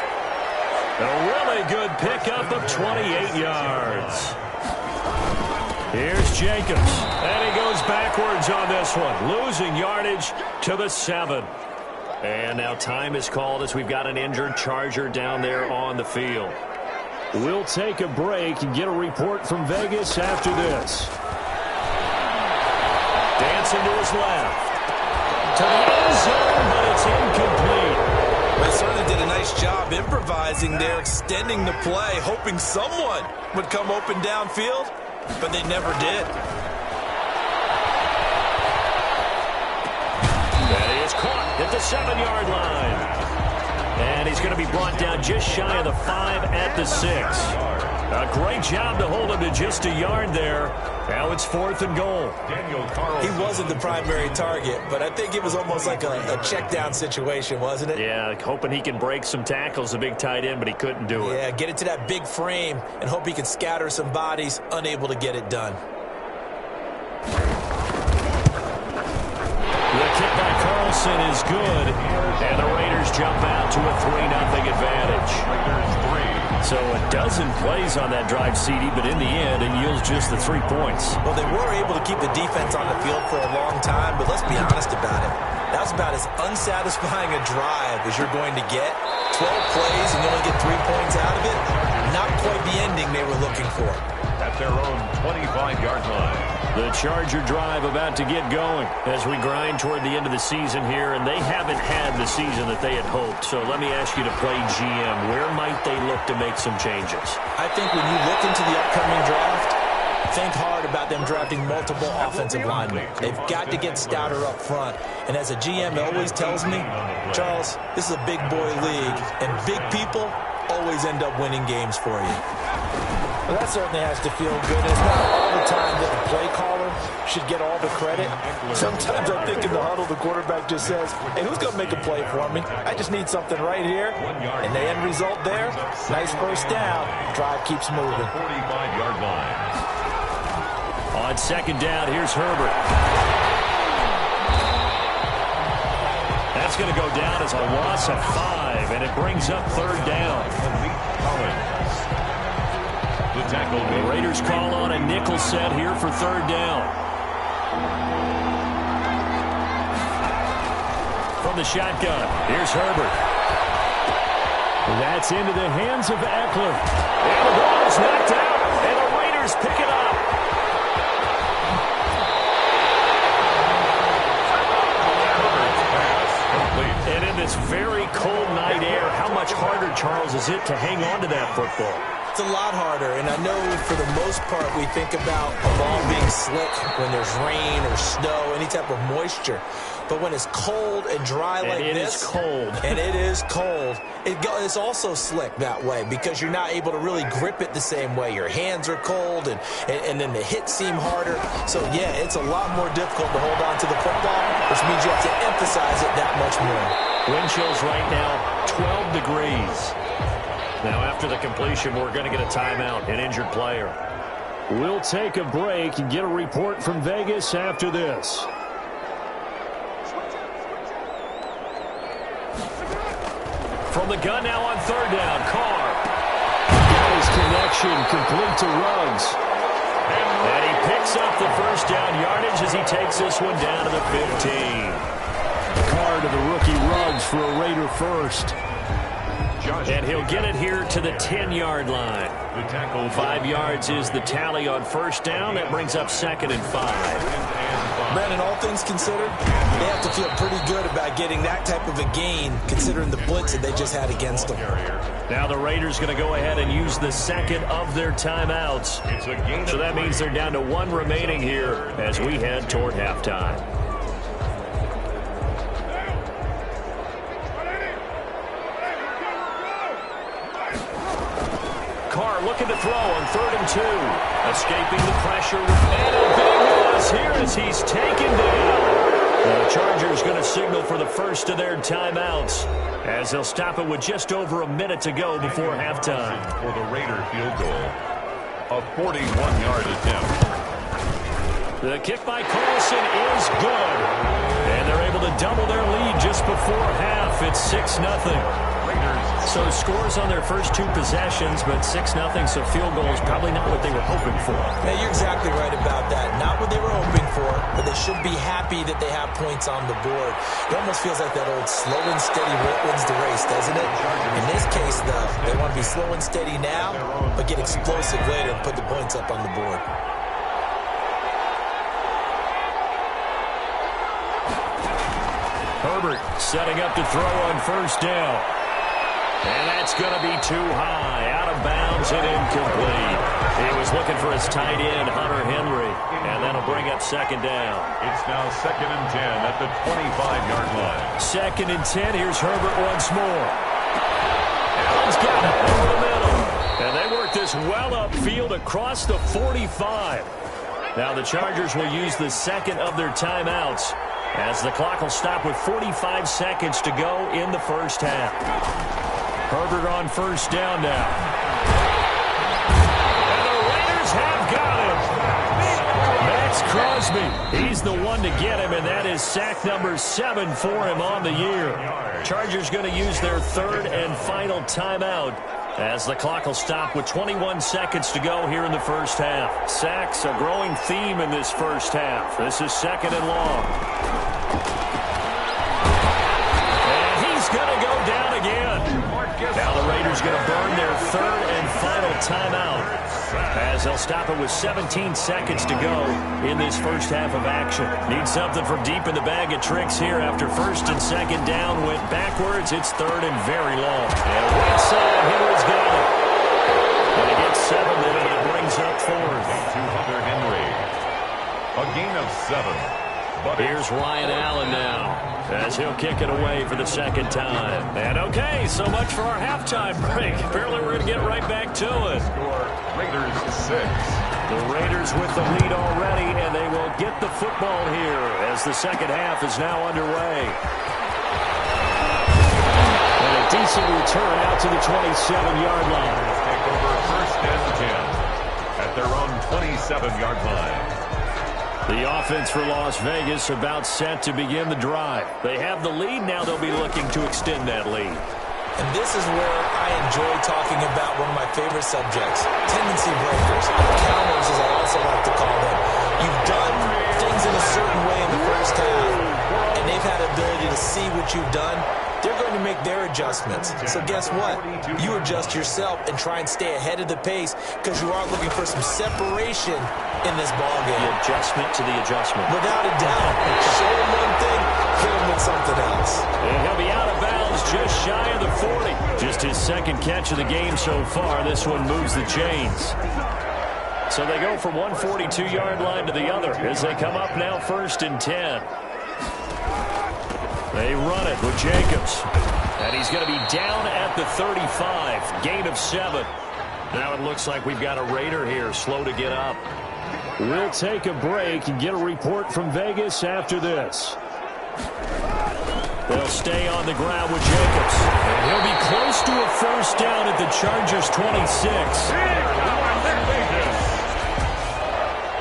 A really good pickup of 28 yards. Here's Jacobs. And he goes backwards on this one, losing yardage to the 7. And now time is called as we've got an injured Charger down there on the field. We'll take a break and get a report from Vegas after this. Dancing to his left. To the end zone, but it's incomplete. They certainly did a nice job improvising there, extending the play, hoping someone would come open downfield, but they never did. And he is caught at the 7-yard line. And he's going to be brought down just shy of the 5 at the 6. A great job to hold him to just a yard there. Now it's 4th and goal. He wasn't the primary target, but I think it was almost like a check down situation, wasn't it? Yeah, hoping he can break some tackles, a big tight end, but he couldn't do it. Yeah, get it to that big frame and hope he can scatter some bodies, unable to get it done. The kick by Carlson is good, and the Raiders jump out to a 3-0 advantage. So a dozen plays on that drive, CD, but in the end, it yields just the 3 points. Well, they were able to keep the defense on the field for a long time, but let's be honest about it. That's about as unsatisfying a drive as you're going to get. 12 plays and you only get 3 points out of it. Not quite the ending they were looking for. At their own 25-yard line. The Charger drive about to get going as we grind toward the end of the season here, and they haven't had the season that they had hoped. So let me ask you to play GM. Where might they look to make some changes? I think when you look into the upcoming draft, think hard about them drafting multiple offensive linemen. They've got to get stouter up front. And as a GM always tells me, Charles, this is a big boy league, and big people always end up winning games for you. Well, that certainly has to feel good. It's not all the time that the play caller should get all the credit. Sometimes I think in the huddle, the quarterback just says, hey, who's going to make a play for me? I just need something right here. And the end result there, nice first down. Drive keeps moving. 45-yard line. On second down, here's Herbert. That's going to go down as a loss of 5, and it brings up third down. The Raiders call on a nickel set here for third down. From the shotgun, here's Herbert. That's into the hands of Eckler. And the ball is knocked out, and the Raiders pick it up. And in this very cold night air, how much harder, Charles, is it to hang on to that football? It's a lot harder, and I know for the most part we think about a ball being slick when there's rain or snow, any type of moisture. But when it's cold and dry like this, and it is cold, it's also slick that way because you're not able to really grip it the same way. Your hands are cold, and then the hits seem harder. So, yeah, it's a lot more difficult to hold on to the football, which means you have to emphasize it that much more. Wind chills right now, 12 degrees. Now, after the completion, we're going to get a timeout, an injured player. We'll take a break and get a report from Vegas after this. From the gun now on third down, Carr. Got his connection complete to Ruggs. And he picks up the first down yardage as he takes this one down to the 15. Carr to the rookie Ruggs for a Raider first. And he'll get it here to the 10-yard line. 5 yards is the tally on first down. That brings up second and 5. Brandon, all things considered, they have to feel pretty good about getting that type of a gain considering the blitz that they just had against them. Now the Raiders going to go ahead and use the second of their timeouts. So that means they're down to 1 remaining here as we head toward halftime. Carr looking to throw on 3rd and 2. Escaping the pressure. And a big loss here as he's taken down. The Chargers going to signal for the first of their timeouts as they'll stop it with just over a minute to go before halftime. For the Raider field goal, a 41-yard attempt. The kick by Carlson is good. And they're able to double their lead just before half. It's 6-0. So scores on their first 2 possessions, but 6-0, so field goal is probably not what they were hoping for. Yeah, you're exactly right about that. Not what they were hoping for, but they should be happy that they have points on the board. It almost feels like that old slow and steady wins the race, doesn't it? In this case, though, they want to be slow and steady now, but get explosive later and put the points up on the board. Herbert setting up to throw on first down. And that's going to be too high, out of bounds and incomplete. He was looking for his tight end, Hunter Henry, and that'll bring up second down. It's now 2nd and 10 at the 25-yard line. 2nd and 10, here's Herbert once more. Allen's got it over the middle. And they work this well upfield across the 45. Now the Chargers will use the second of their timeouts as the clock will stop with 45 seconds to go in the first half. Herbert on first down now. And the Raiders have got him. Max Crosby. He's the one to get him, and that is sack number 7 for him on the year. Chargers going to use their 3rd and final timeout as the clock will stop with 21 seconds to go here in the first half. Sacks, a growing theme in this first half. This is 2nd and long. And he's going to go down again. Now the Raiders going to burn their 3rd and final timeout as they'll stop it with 17 seconds to go in this first half of action. Need something from deep in the bag of tricks here after 1st and 2nd down went backwards. It's 3rd and very long. And right side, Henry's got it. And he gets 7 in it, and it brings brings up fourth. To Hunter Henry. A gain of 7. But Here's Ryan Allen now, as he'll kick it away for the second time. And okay, so much for our halftime break. Apparently we're going to get right back to it. score Raiders 6. The Raiders with the lead already, and they will get the football here as the second half is now underway. And a decent return out to the 27-yard line. Take over first and 10 at their own 27-yard line. The offense for Las Vegas about set to begin the drive. They have the lead. Now they'll be looking to extend that lead. And this is where I enjoy talking about one of my favorite subjects, tendency breakers, counters as I also like to call them. You've done things in a certain way in the first half, and they've had ability to see what you've done. They're going to make their adjustments. So guess what? You adjust yourself and try and stay ahead of the pace because you are looking for some separation in this ballgame. The adjustment to the adjustment. Without a doubt. Show them one thing, hit them with something else. And he'll be out of bounds just shy of the 40. Just his second catch of the game so far. This one moves the chains. So they go from one 42-yard line to the other as they come up now first and 10. They run it with Jacobs. And he's going to be down at the 35. Gain of 7. Now it looks like we've got a Raider here slow to get up. We'll take a break and get a report from Vegas after this. They'll stay on the ground with Jacobs. And he'll be close to a first down at the Chargers' 26.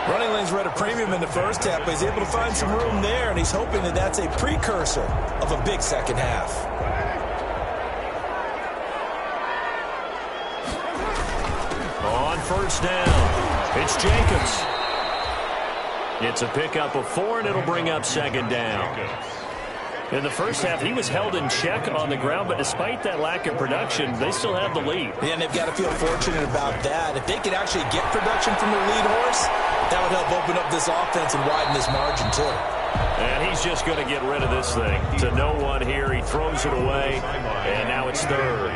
Running lanes were at a premium in the first half, but he's able to find some room there, and he's hoping that that's a precursor of a big second half. On first down, it's Jacobs. It's a pickup of 4, and it'll bring up second down. In the first half, he was held in check on the ground, but despite that lack of production, they still have the lead. Yeah, and they've got to feel fortunate about that. If they could actually get production from their lead horse, that would help open up this offense and widen this margin, too. And he's just going to get rid of this thing. To no one here, he throws it away, and now it's third.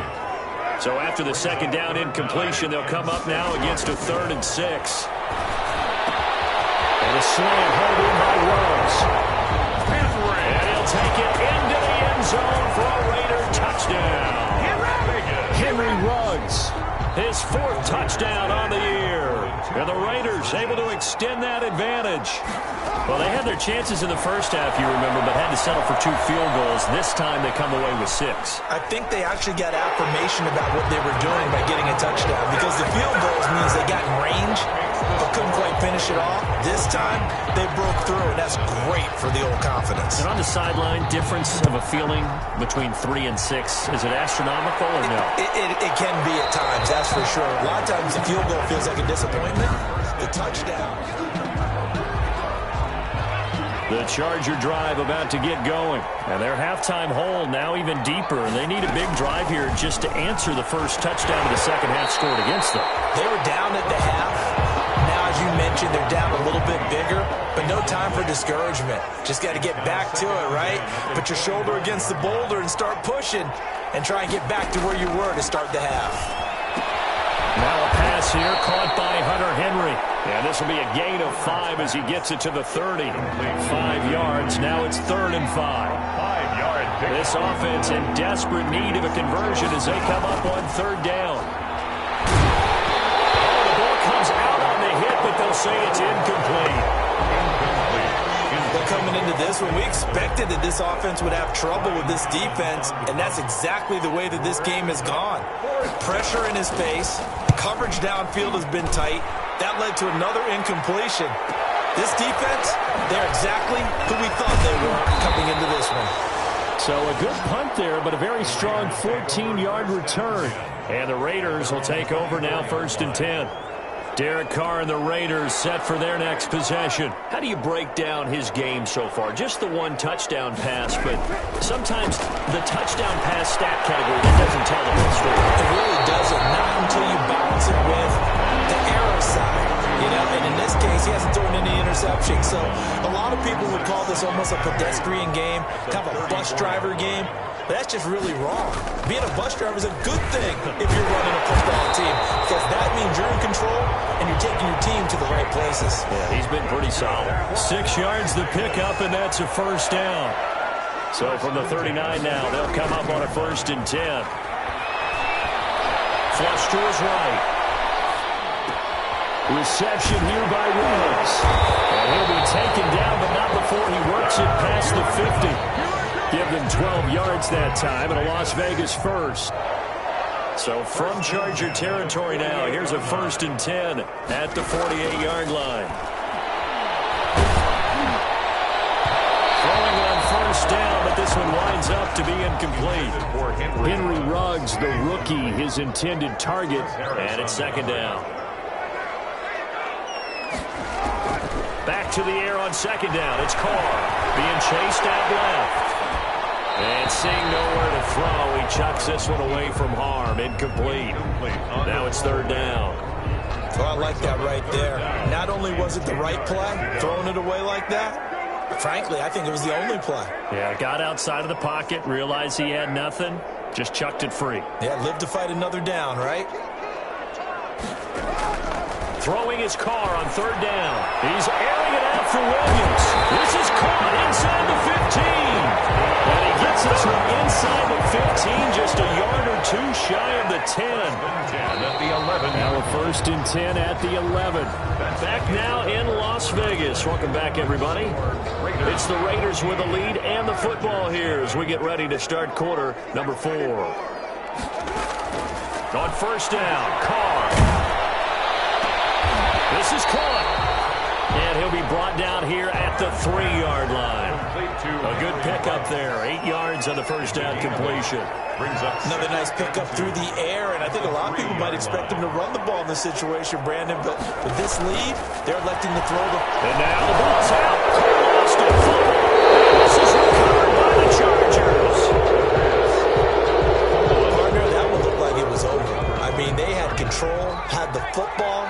So after the second down incompletion, they'll come up now against a 3rd and 6. And a slam held in by Ruggs. And he'll take it into the end zone for a Raider touchdown. Henry Ruggs, his 4th touchdown on the year. And the Raiders able to extend that advantage. Well, they had their chances in the first half, you remember, but had to settle for 2 field goals. This time they come away with 6. I think they actually got affirmation about what they were doing by getting a touchdown, because the field goals means they got in range but couldn't quite finish it off. This time, they broke through, and that's great for the old confidence. And on the sideline, difference of a feeling between 3 and 6, is it astronomical or no? It can be at times, that's for sure. A lot of times the field goal feels like a disappointment. The touchdown. The Charger drive about to get going. And their halftime hole now even deeper. And they need a big drive here just to answer the first touchdown of the second half scored against them. They were down at the half. Now, as you mentioned, they're down a little bit bigger, but no time for discouragement. Just got to get back to it, right? Put your shoulder against the boulder and start pushing and try and get back to where you were to start the half. Now a pass here caught by Hunter Henry. And this will be a gain of 5 as he gets it to the 30. 5 yards. Now it's 3rd and 5. 5-yard pick. This offense in desperate need of a conversion as they come up on 3rd down. The ball comes out on the hit, but they'll say it's incomplete. But coming into this one, we expected that this offense would have trouble with this defense, and that's exactly the way that this game has gone. Pressure in his face. Coverage downfield has been tight. That led to another incompletion. This defense, they're exactly who we thought they were coming into this one. So a good punt there, but a very strong 14-yard return. And the Raiders will take over now 1st and 10. Derek Carr and the Raiders set for their next possession. How do you break down his game so far? Just the 1 touchdown pass, but sometimes the touchdown pass stat category that doesn't tell the whole story. It really doesn't, not until you balance it with the error side. You know, and in this case, he hasn't thrown any interceptions. So a lot of people would call this almost a pedestrian game, kind of a bus driver game. but that's just really wrong. Being a bus driver is a good thing if you're running a football team, because that means you're in control and you're taking your team to the right places. Yeah, he's been pretty solid. 6 yards the pickup, and that's a first down. So from the 39 now, they'll come up on a 1st and 10. Flush to his right. Reception here by Ruggs. And he'll be taken down, but not before he works it past the 50. Give them 12 yards that time, and a Las Vegas first. So from Charger territory now, here's a 1st and 10 at the 48-yard line. Throwing on 1st down, but this one winds up to be incomplete. Henry Ruggs, the rookie, his intended target, and it's 2nd down. Back to the air on 2nd down. It's Carr being chased out left. And seeing nowhere to throw, he chucks this one away from harm. Incomplete. Now it's 3rd down. Well, I like that right there. Not only was it the right play, throwing it away like that, frankly, I think it was the only play. Yeah, got outside of the pocket, realized he had nothing, just chucked it free. Yeah, live to fight another down, right? Throwing his Carr on 3rd down. He's airing it out for Williams. This is caught inside the 15. And he gets this one inside the 15, just a yard or two shy of the 10. At the 11. Now a 1st and 10 at the 11. Back now in Las Vegas. Welcome back, everybody. It's the Raiders with the lead and the football here as we get ready to start quarter number 4. On 1st down, Carr. This is caught. And he'll be brought down here at the 3-yard line. A good pickup there. 8 yards on the 1st down completion. Another nice pickup through the air, and I think a lot of people might expect him to run the ball in this situation, Brandon, but with this lead, they're electing to throw the... And now the ball's out. Carr lost it. This is recovered by the Chargers. Partner, that one looked like it was over. I mean, they had control, had the football,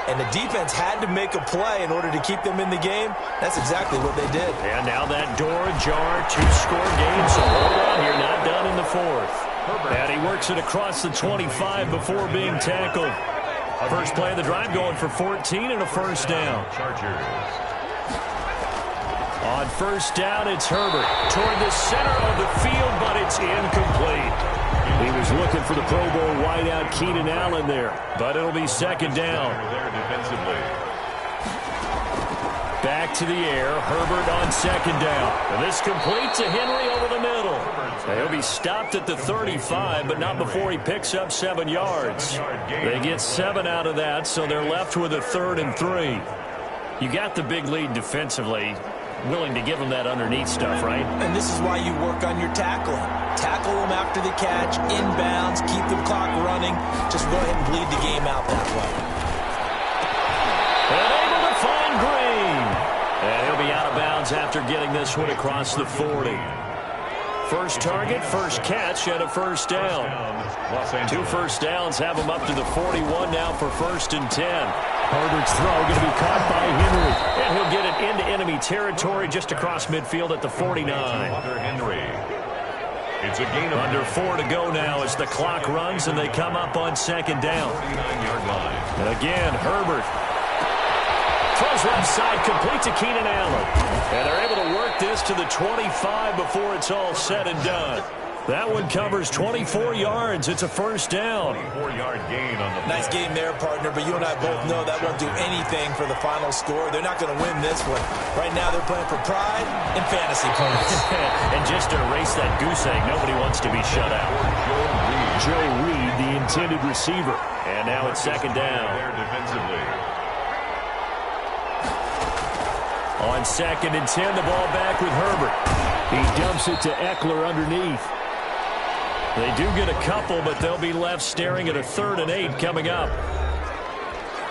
and the defense had to make a play in order to keep them in the game. That's exactly what they did. And now that door ajar, 2-score game, so hold on, you're not done in the 4th. And he works it across the 25 before being tackled. First play of the drive going for 14 and a 1st down. On 1st down, it's Herbert toward the center of the field, but it's incomplete. He was looking for the Pro Bowl wideout Keenan Allen there, but it'll be 2nd down. Back to the air, Herbert on 2nd down. And this complete to Henry over the middle. He'll be stopped at the 35, but not before he picks up 7 yards. They get 7 out of that, so they're left with a 3rd and 3. You got the big lead defensively. Willing to give them that underneath stuff, right? And this is why you work on your tackling. Tackle them after the catch, inbounds, keep the clock running. Just go ahead and bleed the game out that way. And able to find Green. And he'll be out of bounds after getting this one across the 40. First target, first catch, and a 1st down. 2 1st downs have him up to the 41 now for 1st and 10. Herbert's throw going to be caught by Henry. And he'll get it into enemy territory just across midfield at the 49. Henry. It's a gain of under 4 to go now as the clock runs and they come up on 2nd down. 49-yard line. And again, Herbert throws left side, complete to Keenan Allen. And they're able to work this to the 25 before it's all said and done. That one covers 24 yards. It's a 1st down. 4-yard gain on the nice game there, partner, but you and I both know that won't do anything for the final score. They're not going to win this one. Right now they're playing for pride and fantasy points. And just to erase that goose egg, nobody wants to be shut out. Joe Reed, the intended receiver. And now it's 2nd down. There defensively. On 2nd and 10, the ball back with Herbert. He dumps it to Eckler underneath. They do get a couple, but they'll be left staring at a 3rd and 8 coming up.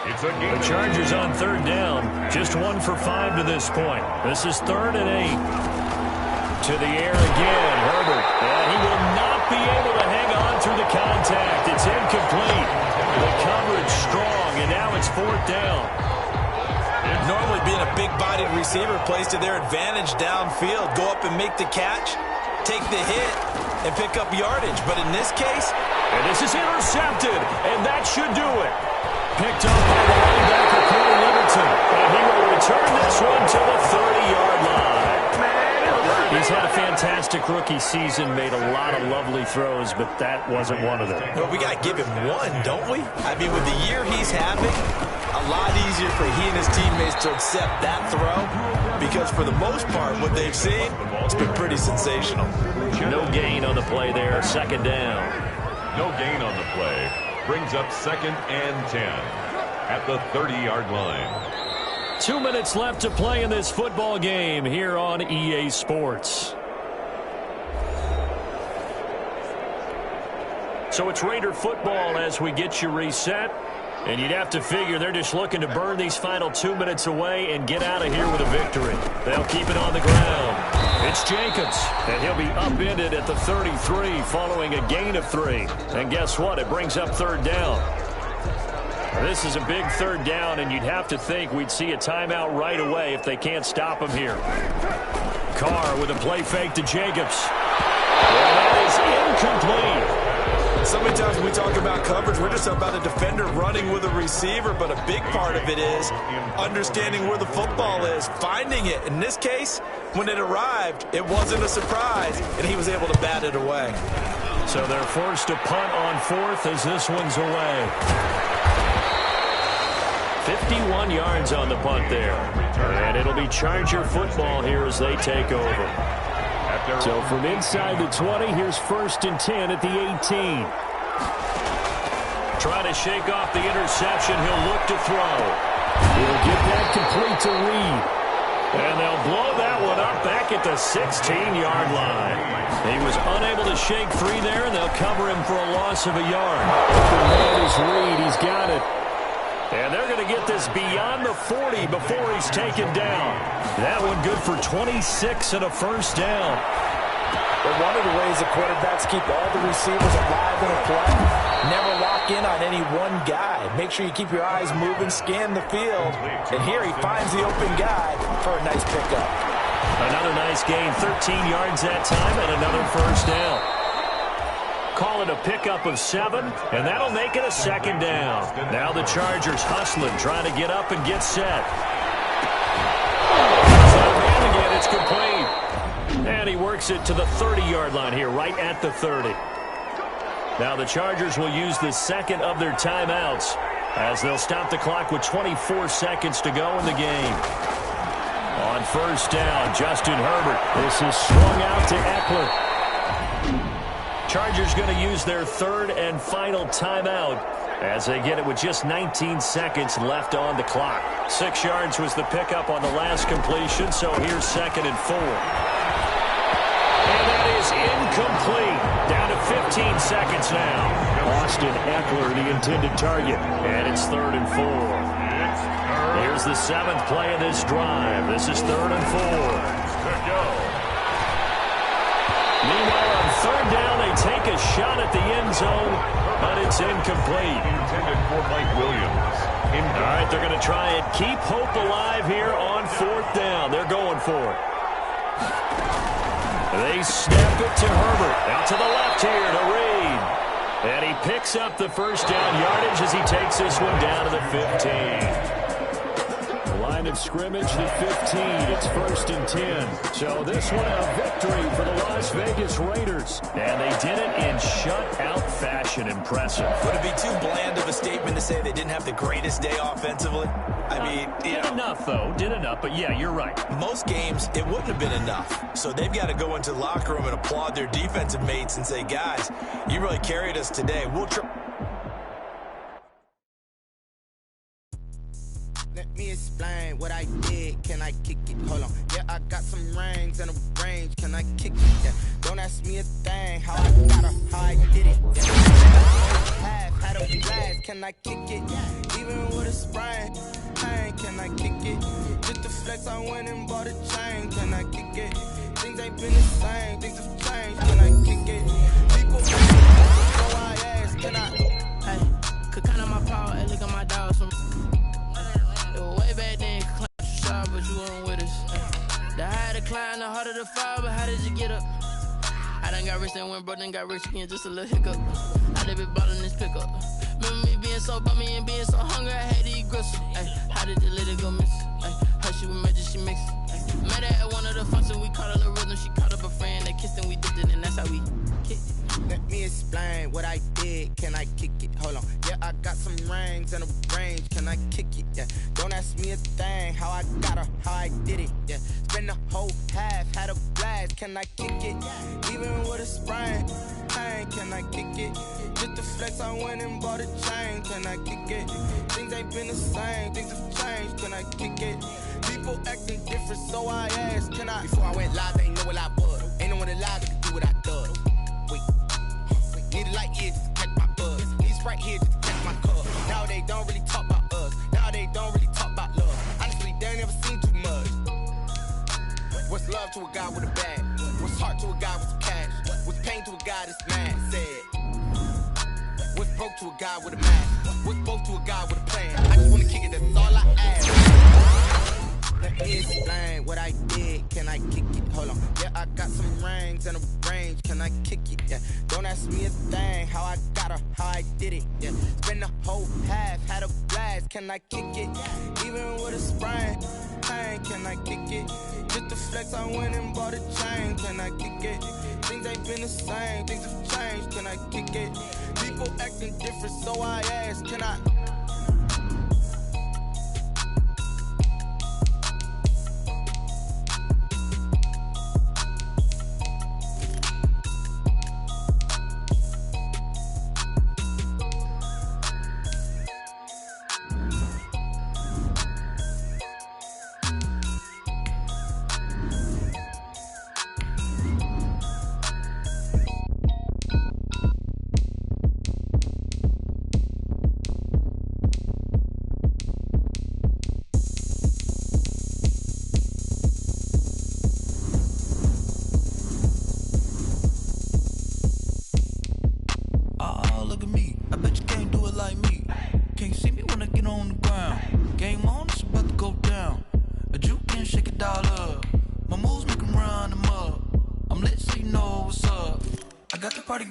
The Chargers on 3rd down. Just 1 for 5 to this point. This is 3rd and 8. To the air again, Herbert. And he will not be able to hang on through the contact. It's incomplete. The coverage strong, and now it's 4th down. Normally being a big-bodied receiver plays to their advantage downfield. Go up and make the catch, take the hit, and pick up yardage. But in this case... And this is intercepted, and that should do it. Picked up by the linebacker, Corey Livingston. And he will return this one to the 30-yard line. He's had a fantastic rookie season, made a lot of lovely throws, but that wasn't one of them. Well, we got to give him one, don't we? I mean, with the year he's having, a lot easier for he and his teammates to accept that throw because for the most part, what they've seen, it's been pretty sensational. No gain on the play there, second down. No gain on the play. Brings up 2nd and 10 at the 30-yard line. 2 minutes left to play in this football game here on EA Sports. So it's Raider football as we get you reset. And you'd have to figure they're just looking to burn these final 2 minutes away and get out of here with a victory. They'll keep it on the ground. It's Jacobs, and he'll be upended at the 33 following a gain of 3. And guess what? It brings up third down. This is a big third down, and you'd have to think we'd see a timeout right away if they can't stop him here. Carr with a play fake to Jacobs. Well, that is incomplete. So many times when we talk about coverage, we're just about a defender running with a receiver, but a big part of it is understanding where the football is, finding it. In this case, when it arrived, it wasn't a surprise, and he was able to bat it away. So they're forced to punt on 4th as this one's away. 51 yards on the punt there. And it'll be Charger football here as they take over. So from inside the 20, here's 1st and 10 at the 18. Trying to shake off the interception. He'll look to throw. He'll get that complete to Reed. And they'll blow that one up back at the 16-yard line. He was unable to shake 3 there, and they'll cover him for a loss of a yard. Open man is Reed. He's got it. And they're going to get this beyond the 40 before he's taken down. That one good for 26 and a first down. But one of the ways the quarterbacks keep all the receivers alive in a play, never lock in on any one guy. Make sure you keep your eyes moving, scan the field. And here he finds the open guy for a nice pickup. Another nice gain, 13 yards that time, and another first down. Call it a pickup of 7, and that'll make it a second down. Now the Chargers hustling, trying to get up and get set. Man again, it's complete. And he works it to the 30-yard line here, right at the 30. Now the Chargers will use the second of their timeouts as they'll stop the clock with 24 seconds to go in the game. On first down, Justin Herbert. This is swung out to Eckler. Chargers going to use their third and final timeout as they get it with just 19 seconds left on the clock. 6 yards was the pickup on the last completion, so here's 2nd and 4. And that is incomplete. Down to 15 seconds now. Austin Eckler, the intended target, and it's 3rd and 4. Here's the 7th play of this drive. This is 3rd and 4. Good go. Meanwhile, on 3rd down, they take a shot at the end zone, but it's incomplete. Intended for Mike Williams. All right, they're going to try and keep hope alive here on 4th down. They're going for it. They snap it to Herbert. Out to the left here to Reed. And he picks up the first down yardage as he takes this one down to the 15. Line of scrimmage, the 15. It's 1st and 10. So this one a victory for the Las Vegas Raiders. And they did it in shutout fashion. Impressive. Would it be too bland of a statement to say they didn't have the greatest day offensively? I mean, did enough, though. Did enough. But, yeah, you're right. Most games, it wouldn't have been enough. So they've got to go into the locker room and applaud their defensive mates and say, guys, you really carried us today. We'll try. Let me explain what I did. Can I kick it? Hold on. Yeah, I got some rings and a range. Can I kick it? Yeah. Don't ask me a thing. How I got her, how I did it. Yeah. Half had a blast. Can I kick it? Even with a sprain. Hey, can I kick it? Just the flex, I went and bought a chain. Can I kick it? Things ain't been the same. Things have changed. Can I kick it? People so I ask. Can I? Hey, could count on my power and look at my dogs from. Way back then, clap you side, but you weren't with us. The higher the climb, the harder the fall, but how did you get up? I done got got rich, then went broke, then got rich again, just a little hiccup. I live it bottom this pickup. Remember me being so bummy and being so hungry, I had to eat gristle. Ay, how did the lady go miss? Ay, her she was magic, she mixed. Ay, met her at one of the functions, we caught a little rhythm. She caught up a friend, they kissed and we dipped it, and that's how we kicked it. Let me explain what I did. Can I kick it? Hold on. Yeah, I got some rings and a range. Can I kick it? Yeah. Don't ask me a thing. How I got her, how I did it. Yeah. Spend the whole half, had a blast. Can I kick it? Even with a sprain. Pain, can I kick it? Just to flex, I went and bought a chain. Can I kick it? Things ain't been the same. Things have changed. Can I kick it? People acting different, so I asked. Can I? Before I went live, they ain't know what I was. Ain't no one alive that could do what I does. Need a light here just to catch my buzz. Need a Sprite here just to catch my cup. Now they don't really talk about us. Now they don't really talk about love. Honestly, they ain't never seen too much. What's love to a guy with a bag? What's heart to a guy with some cash? What's pain to a guy that's mad? Said. What's broke to a guy with a mask? What's both to a guy with a plan? I just wanna kick it, that's all I ask. Let me explain what I did. Can I kick it? Hold on. Yeah, I got some rings and a range. Can I kick it? Yeah. Don't ask me a thing. How I got her, how I did it. Yeah. Spend the whole half, had a blast. Can I kick it? Even with a sprain. Pain, can I kick it? Just to flex, I went and bought a chain. Can I kick it? Things ain't been the same. Things have changed. Can I kick it? People acting different, so I asked. Can I?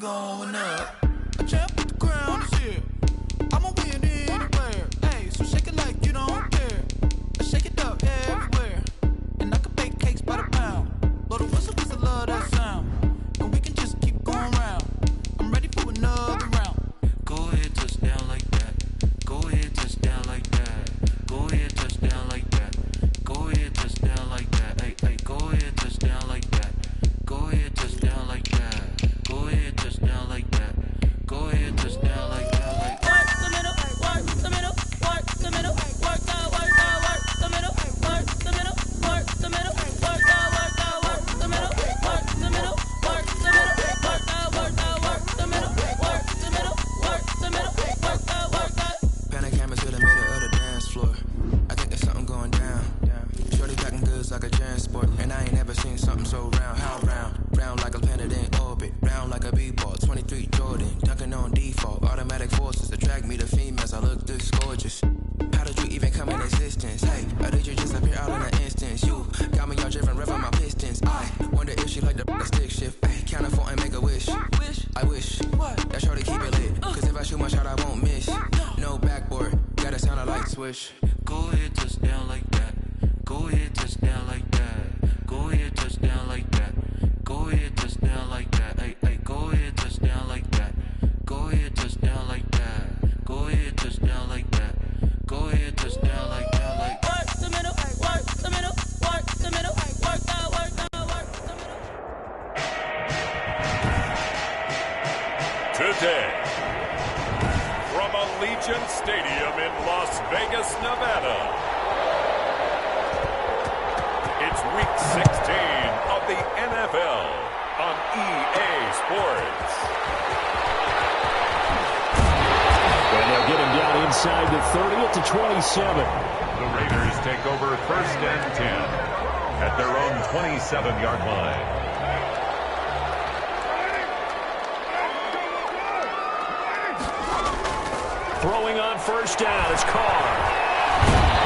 Going up, a champ with the crown is here. I'ma win anywhere. Hey, so shake it like you don't care. I shake it up everywhere, and I can bake cakes by the pound. Blow the whistle 'cause I love that sound, and we can just keep going round. I'm ready for another round. Go ahead, touch down like that. Go ahead, touch down like that. Go ahead, touch down like that. Go ahead, touch down like that. Hey, hey, go ahead, touch down like that. Go ahead, touch down like that. Go ahead, touch down like that. Go ahead, touch down like that. Like work the middle, work the middle, work the middle, work the middle, work the middle, work the middle, work the middle, work the middle, work the middle, work the middle, work the middle, work the middle, work the middle, work the. Panic camera to the middle of the dance floor. I think there's something going down. Shorty packing goods like a transport, and I ain't never seen something so round. How round? Round like a planet in orbit, round like a b-ball. 23 Jordan, dunking on default. Automatic forces attract me to females. I look this gorgeous. How did you even come in existence? Hey, or did you just appear out in an instance? You got me all driven, revving my pistons. I wonder if she like the stick shift. Hey, count it 4 and make a wish. I wish that shorty keep it lit. 'Cause if I shoot my shot, I won't miss. No backboard, gotta sound a light switch. go ahead, touch down like that. Go ahead, touch down like that. Go ahead, touch down like that. Go ahead, touch down like that. Hey, hey, go ahead, touch down like that. Go ahead, touch down like that. Go ahead, touch down like that. Go ahead, touch down like that. Like work the middle, work the middle, work the middle, work the middle. Today, from Allegiant Stadium in Las Vegas, Nevada, it's Week 16 of the NFL on EA Sports. And they'll get him down inside the 30 at the 27. The Raiders take over 1st and 10 at their own 27-yard line. Throwing on 1st down, it's Carr.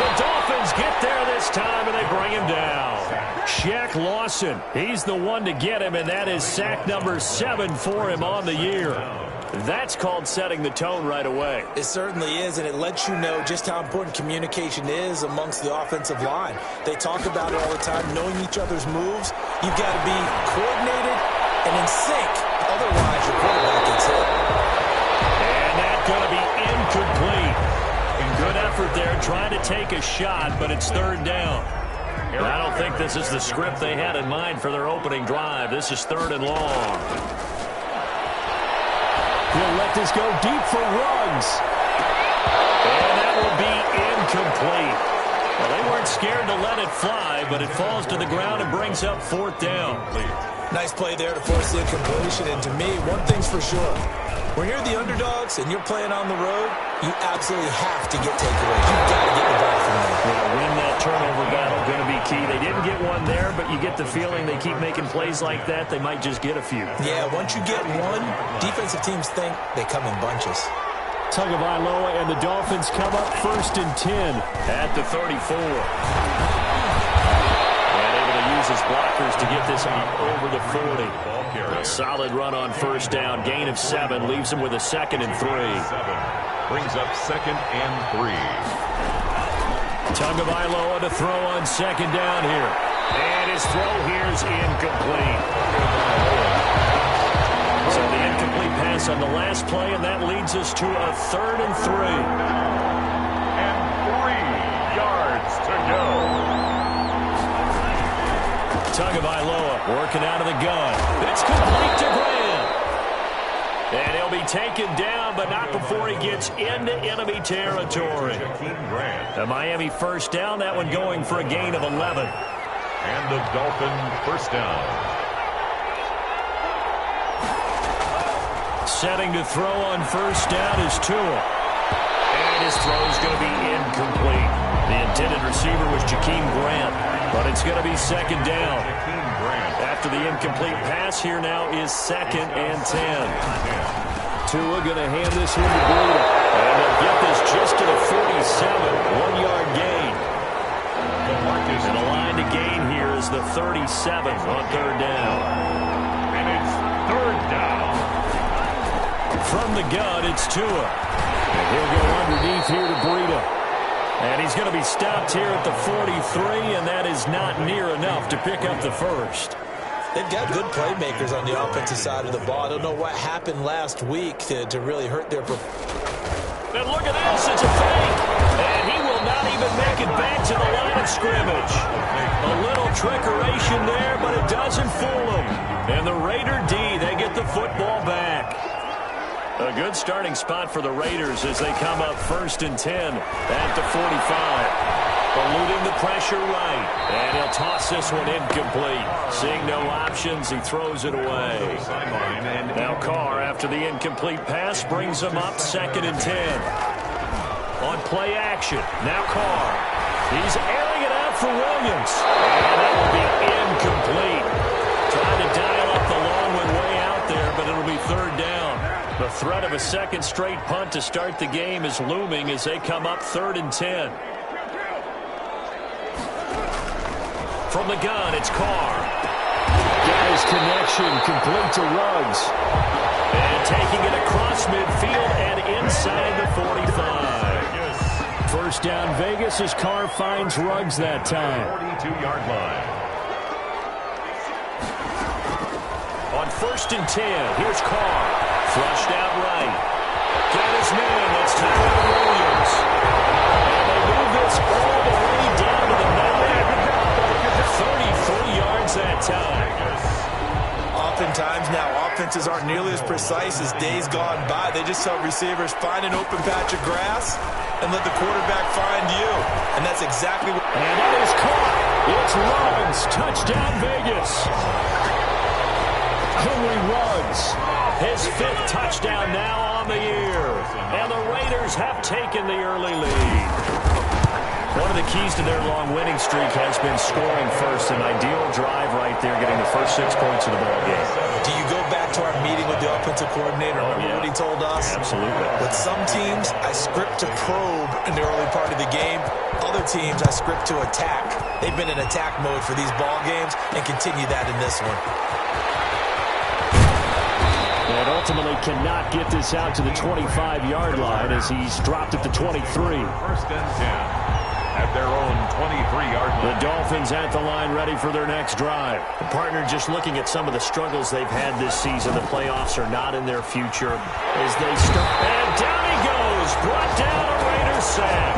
The Dolphins get there this time, and they bring him down. Shaq Lawson. He's the one to get him, and that is sack number 7 for him on the year. That's called setting the tone right away. It certainly is, and it lets you know just how important communication is amongst the offensive line. They talk about it all the time, knowing each other's moves. You've got to be coordinated and in sync. Otherwise, your quarterback gets hit. And that's going to be incomplete. And good effort there trying to take a shot, but it's third down. I don't think this is the script they had in mind for their opening drive. This is 3rd and long. He'll let this go deep for Ruggs. And that will be incomplete. Well, they weren't scared to let it fly, but it falls to the ground and brings up 4th down. Nice play there to force the incompletion. And to me, one thing's for sure. When you're the underdogs and you're playing on the road, you absolutely have to get takeaways. You've got to get the ball from them. Yeah, win that turnover battle, going to be key. They didn't get one there, but you get the feeling they keep making plays like that, they might just get a few. Yeah, once you get one, defensive teams think they come in bunches. Tagovailoa and the Dolphins come up 1st and 10 at the 34. And able to use his blockers to get this out over the 40. A solid run on 1st down. Gain of 7 leaves him with a 2nd and 3. Brings up 2nd and 3. Tagovailoa to throw on 2nd down here. And his throw here is incomplete. So the incomplete pass on the last play, and that leads us to a 3rd and 3. And 3 yards to go. Tagovailoa working out of the gun. It's complete to Graham. And he'll be taken down, but not before he gets into enemy territory. The Miami 1st down, that one going for a gain of 11. And the Dolphin 1st down. Setting to throw on 1st down is Tua. And his throw is going to be incomplete. The intended receiver was Jakeem Grant, but it's going to be 2nd down. After the incomplete pass, here now is 2nd and 10. Tua going to hand this one to Breida. And they'll get this just to the 47, 1-yard gain. And the line to gain here is the 37 on 3rd down. And it's 3rd down. From the gun, it's Tua. And he'll go underneath here to Breida. And he's going to be stopped here at the 43, and that is not near enough to pick up the 1st. They've got good playmakers on the offensive side of the ball. I don't know what happened last week to really hurt their performance. And look at this, it's a fake. And he will not even make it back to the line of scrimmage. A little trickeration there, but it doesn't fool him. And the Raider D, they get the football back. A good starting spot for the Raiders as they come up 1st and 10 at the 45. Eluding the pressure right. And he'll toss this one incomplete. Seeing no options, he throws it away. Now Carr, after the incomplete pass, brings him up 2nd and 10. On play action, now Carr. He's airing it out for Williams. And that will be incomplete. Trying to dial up the long one way out there, but it'll be 3rd down. The threat of a 2nd straight punt to start the game is looming as they come up 3rd and 10. From the gun, it's Carr. Got his connection, complete to Ruggs. And taking it across midfield and inside the 45. 1st down Vegas as Carr finds Ruggs that time. 42-yard line. On 1st and 10, here's Carr. Flushed out right. Got his man, that's Tyrell Williams. And they move this all the way down to the 33 yards that time. Oftentimes now, offenses aren't nearly as precise as days gone by. They just tell receivers, find an open patch of grass and let the quarterback find you. And that's exactly what... And that is caught. It's Ruggs. Touchdown, Vegas. Henry Ruggs. His 5th touchdown now on the year. And the Raiders have taken the early lead. One of the keys to their long winning streak has been scoring first. An ideal drive right there, getting the first 6 points of the ball game. Do you go back to our meeting with the offensive coordinator? Remember what he told us? Absolutely. With some teams, I script to probe in the early part of the game. Other teams, I script to attack. They've been in attack mode for these ball games and continue that in this one. And ultimately cannot get this out to the 25-yard line as he's dropped at the 23. First and 10 at their own 23-yard line. The Dolphins at the line ready for their next drive. The partner just looking at some of the struggles they've had this season. The playoffs are not in their future as they start. And down he goes. Brought down a Raiders sack.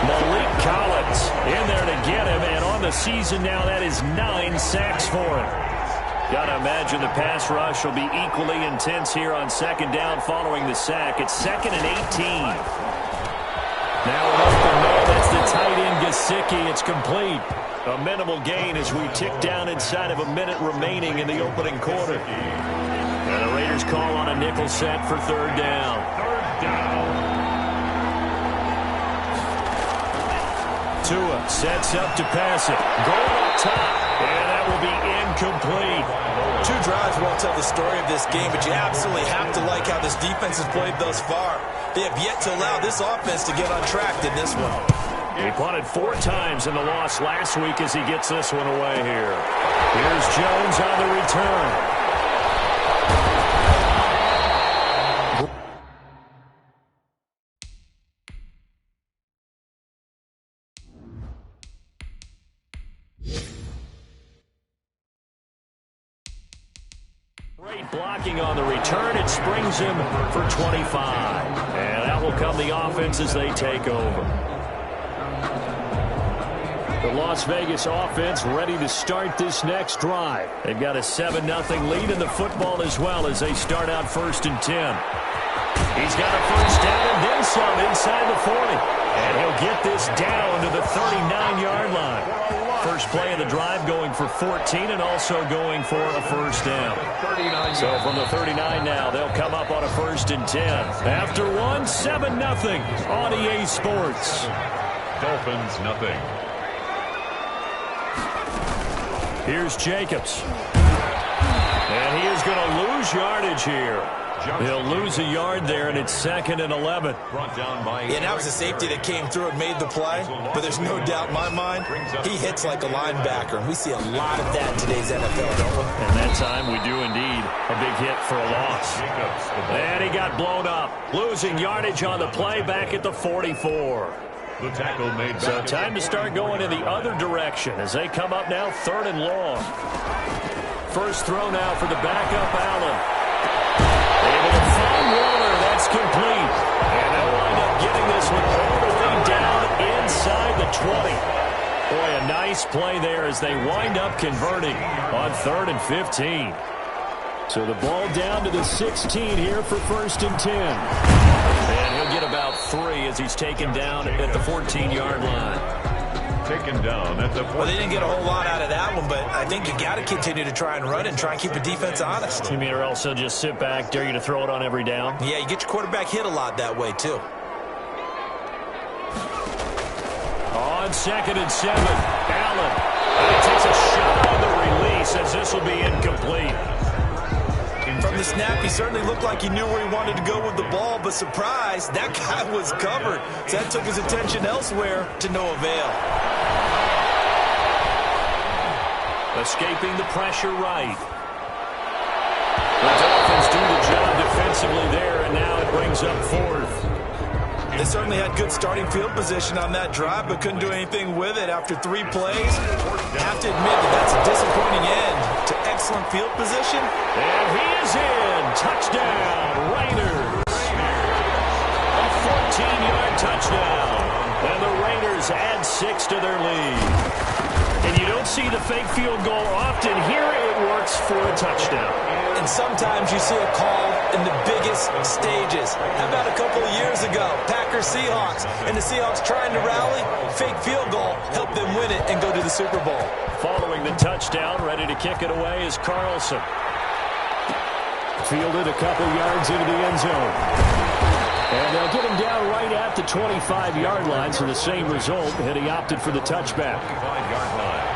Malik Collins in there to get him. And on the season now, that is 9 sacks for him. Got to imagine the pass rush will be equally intense here on second down following the sack. It's 2nd and 18. Now an open man, that's the tight end Gesicki. It's complete. A minimal gain as we tick down inside of a minute remaining in the opening quarter. And the Raiders call on a nickel set for third down. Tua sets up to pass it. Going up top. And that will be incomplete. 2 drives won't tell the story of this game, but you absolutely have to like how this defense has played thus far. They have yet to allow this offense to get on track in this one. He punted 4 times in the loss last week as he gets this one away here. Here's Jones on the return. Great blocking on the return. It springs him for 25. And that will come the offense as they take over. The Las Vegas offense ready to start this next drive. They've got a 7-0 lead in the football as well as they start out 1st and 10. He's got a first down and then some inside the 40. And he'll get this down to the 39-yard line. First play of the drive going for 14 and also going for a first down. So from the 39 now, they'll come up on a 1st and 10. After 7-0 on EA Sports. Dolphins nothing. Here's Jacobs. And he is going to lose yardage here. He'll lose a yard there, and it's 2nd and 11. Brought down by that was a safety that came through and made the play, but there's no doubt in my mind he hits like a linebacker, and we see a lot of that in today's NFL, don't we? And that time we do indeed. A big hit for a loss. And he got blown up. Losing yardage on the play back at the 44. The tackle made back. So time to start going in the other direction as they come up now 3rd and long. First throw now for the backup Allen. Able to find Waller. That's complete. And they'll wind up getting this one all the way down inside the 20. Boy, a nice play there as they wind up converting on 3rd and 15. So the ball down to the 16 here for 1st and 10. And he'll get about 3 as he's taken down at the 14-yard line. Taken down at the 14. Well, they didn't get a whole lot out of that one, but I think you got to continue to try and run and try and keep the defense honest. You mean or else they'll just sit back, dare you to throw it on every down? Yeah, you get your quarterback hit a lot that way, too. On 2nd and 7, Allen. And he takes a shot on the release as this will be incomplete. From the snap, he certainly looked like he knew where he wanted to go with the ball, but surprise, that guy was covered. So that took his attention elsewhere to no avail. Escaping the pressure right. The Dolphins do the job defensively there, and now it brings up 4th. They certainly had good starting field position on that drive, but couldn't do anything with it after 3 plays. Have to admit that that's a disappointing end to excellent field position. And he is in. Touchdown, Raiders. A 14-yard touchdown. And the Raiders add 6 to their lead. And you don't see the fake field goal often. Here it works for a touchdown. And sometimes you see a call in the biggest stages. How about a couple of years ago, Packers-Seahawks, and the Seahawks trying to rally, fake field goal, help them win it and go to the Super Bowl. Following the touchdown, ready to kick it away is Carlson. Fielded a couple yards into the end zone. And they'll get him down right at the 25-yard line, so the same result, and he opted for the touchback. 25-yard line.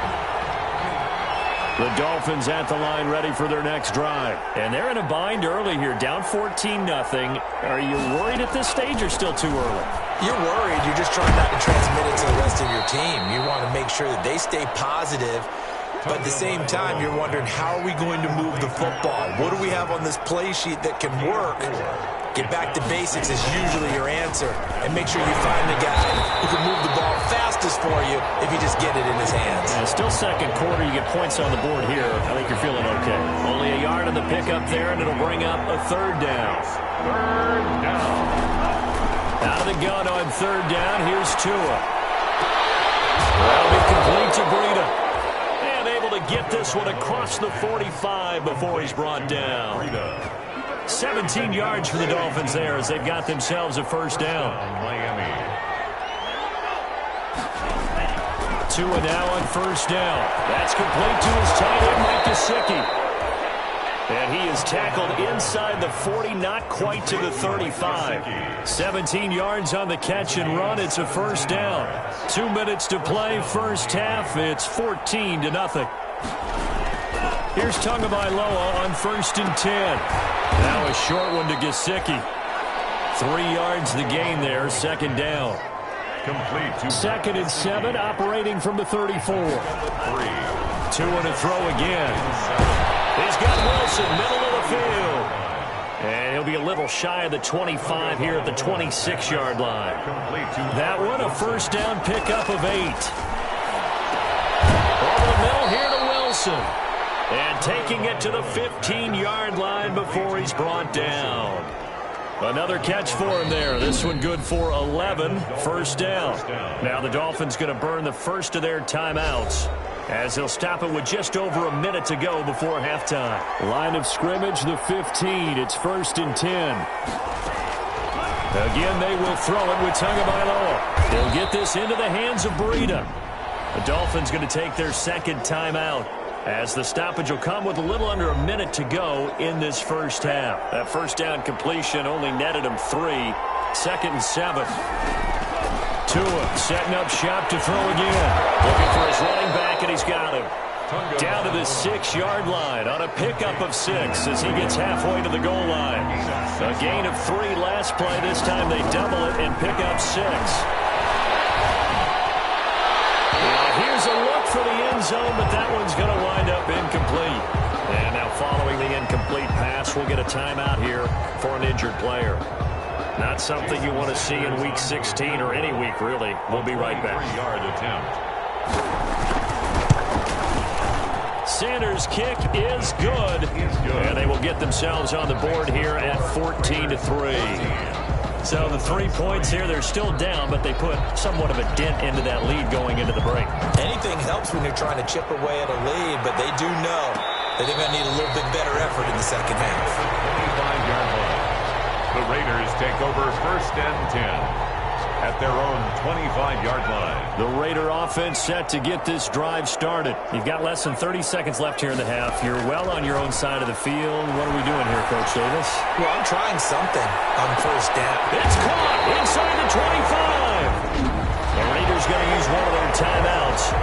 The Dolphins at the line ready for their next drive. And they're in a bind early here, down 14-0. Are you worried at this stage or still too early? You're worried. You're just trying not to transmit it to the rest of your team. You want to make sure that they stay positive. But at the same time, you're wondering, how are we going to move the football? What do we have on this play sheet that can work? Get back to basics is usually your answer. And make sure you find the guy who can move the ball fastest for you if you just get it in his hands. And still second quarter, you get points on the board here. I think you're feeling okay. Only a yard on the pickup there, and it'll bring up a third down. Third down. Out of the gun on third down, here's Tua. That'll be complete to Breida. And able to get this one across the 45 before he's brought down. 17 yards for the Dolphins there as they've got themselves a first down. Miami. Tua now on first down. That's complete to his tight end, Mike Gesicki. And he is tackled inside the 40, not quite to the 35. 17 yards on the catch and run. It's a first down. 2 minutes to play, first half. It's 14-0. Here's Tagovailoa on first and 10. Now a short one to Gesicki. 3 yards the gain there, second down. Complete to second and 7, operating from the 34. 3. 2 and a throw again. He's got Wilson, middle of the field. And he'll be a little shy of the 25 here at the 26-yard line. That one, a first down pickup of 8. Over the middle here to Wilson. And taking it to the 15-yard line before he's brought down. Another catch for him there. This one good for 11. First down. Now the Dolphins going to burn the first of their timeouts as they'll stop it with just over a minute to go before halftime. Line of scrimmage, the 15. It's first and 10. Again, they will throw it with Tagovailoa. They'll get this into the hands of Breida. The Dolphins going to take their second timeout as the stoppage will come with a little under a minute to go in this first half. That first down completion only netted him 3. Second and 7. Tua setting up shop to throw again. Looking for his running back, and he's got him. Down to the 6-yard line on a pickup of 6 as he gets halfway to the goal line. A gain of 3 last play. This time they double it and pick up 6. Here's a look for the end zone, but that one's going to wind up incomplete. And now following the incomplete pass, we'll get a timeout here for an injured player. Not something you want to see in Week 16 or any week, really. We'll be right back. 3-yard attempt. Sanders' kick is good. And they will get themselves on the board here at 14-3. So the 3 points here, they're still down, but they put somewhat of a dent into that lead going into the break. Anything helps when you're trying to chip away at a lead, but they do know that they're going to need a little bit better effort in the second half. 25-yard line. The Raiders take over first and 10 at their own 25-yard line. The Raider offense set to get this drive started. You've got less than 30 seconds left here in the half. You're well on your own side of the field. What are we doing here, Coach Davis? Well, I'm trying something on first down. It's caught inside the 25. The Raiders going to use one of their timeouts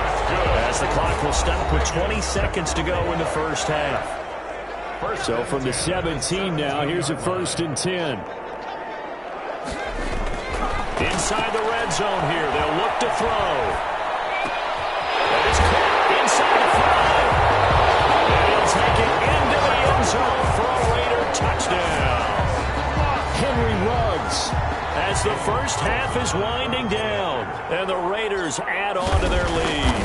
as the clock will stop with 20 seconds to go in the first half. So from the 17 now, here's a first and 10. Inside the red zone here, they'll look to throw. That is caught inside the 5. And he'll take it into the end zone for a Raider touchdown. Henry Ruggs as the first half is winding down, and the Raiders add on to their lead.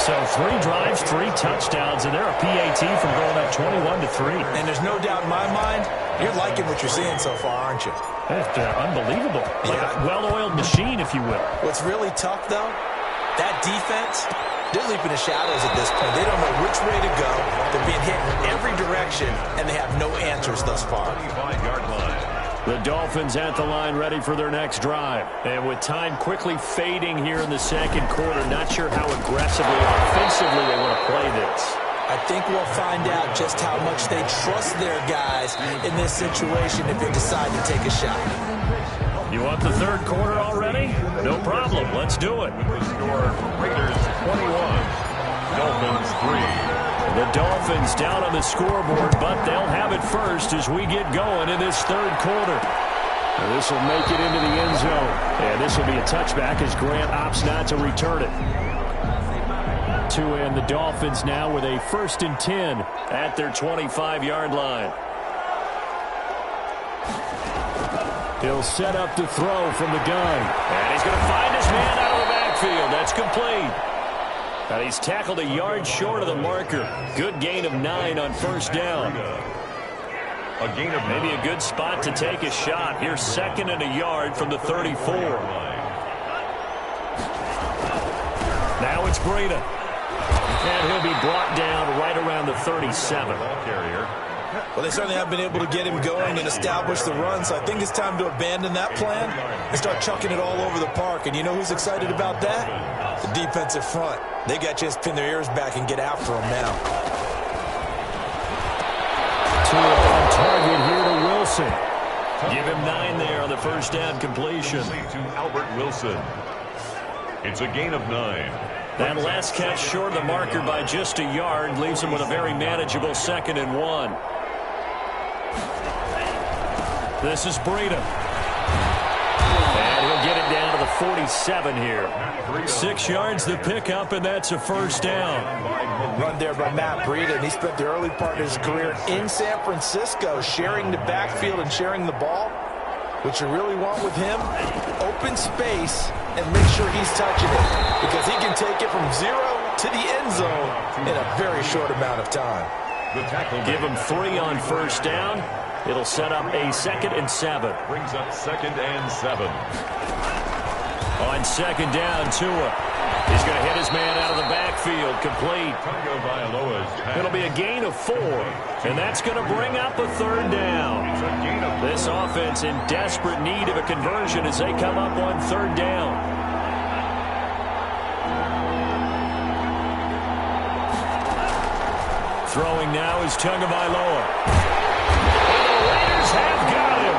So 3 drives, 3 touchdowns, and they're a PAT from going up 21-3. And there's no doubt in my mind, you're liking what you're seeing so far, aren't you? It's unbelievable. Like a well-oiled machine, if you will. What's really tough, though, that defense, they're leaping the shadows at this point. They don't know which way to go. They're being hit in every direction, and they have no answers thus far. 25-yard line. The Dolphins at the line ready for their next drive. And with time quickly fading here in the second quarter, not sure how aggressively or offensively they want to play this. I think we'll find out just how much they trust their guys in this situation if they decide to take a shot. You want the third quarter already? No problem. Let's do it. Score Raiders 21, Dolphins 3. The Dolphins down on the scoreboard, but they'll have it first as we get going in this third quarter. This will make it into the end zone. And this will be a touchback as Grant opts not to return it. To end the Dolphins now with a 1st and 10 at their 25-yard line. He'll set up to throw from the gun. And he's going to find his man out of the backfield. That's complete. And he's tackled a yard short of the marker. Good gain of 9 on first down. A gain of maybe a good spot to take a shot. Here's 2nd and a yard from the 34. Now it's Breida. And he'll be brought down right around the 37. Well, they certainly have been able to get him going and establish the run, so I think it's time to abandon that plan and start chucking it all over the park. And you know who's excited about that? The defensive front. They got a chance to pin their ears back and get after him now. On target here to Wilson. Give him 9 there on the first down completion. To Albert Wilson. It's a gain of 9. That last catch short of the marker by just a yard leaves him with a very manageable 2nd and 1. This is Breida. And he'll get it down to the 47 here. 6 yards the pickup, and that's a first down. Run there by Matt Breida, and he spent the early part of his career in San Francisco sharing the backfield and sharing the ball. What you really want with him, open space and make sure he's touching it, because he can take it from 0 to the end zone in a very short amount of time. Give him 3 on first down. It'll set up a 2nd and 7. Brings up 2nd and 7. On 2nd down, Tua. He's going to hit his man out of the backfield. Complete. It'll be a gain of 4. And that's going to bring up a 3rd down. This offense in desperate need of a conversion as they come up on 3rd down. Throwing now is Tagovailoa. Have got him.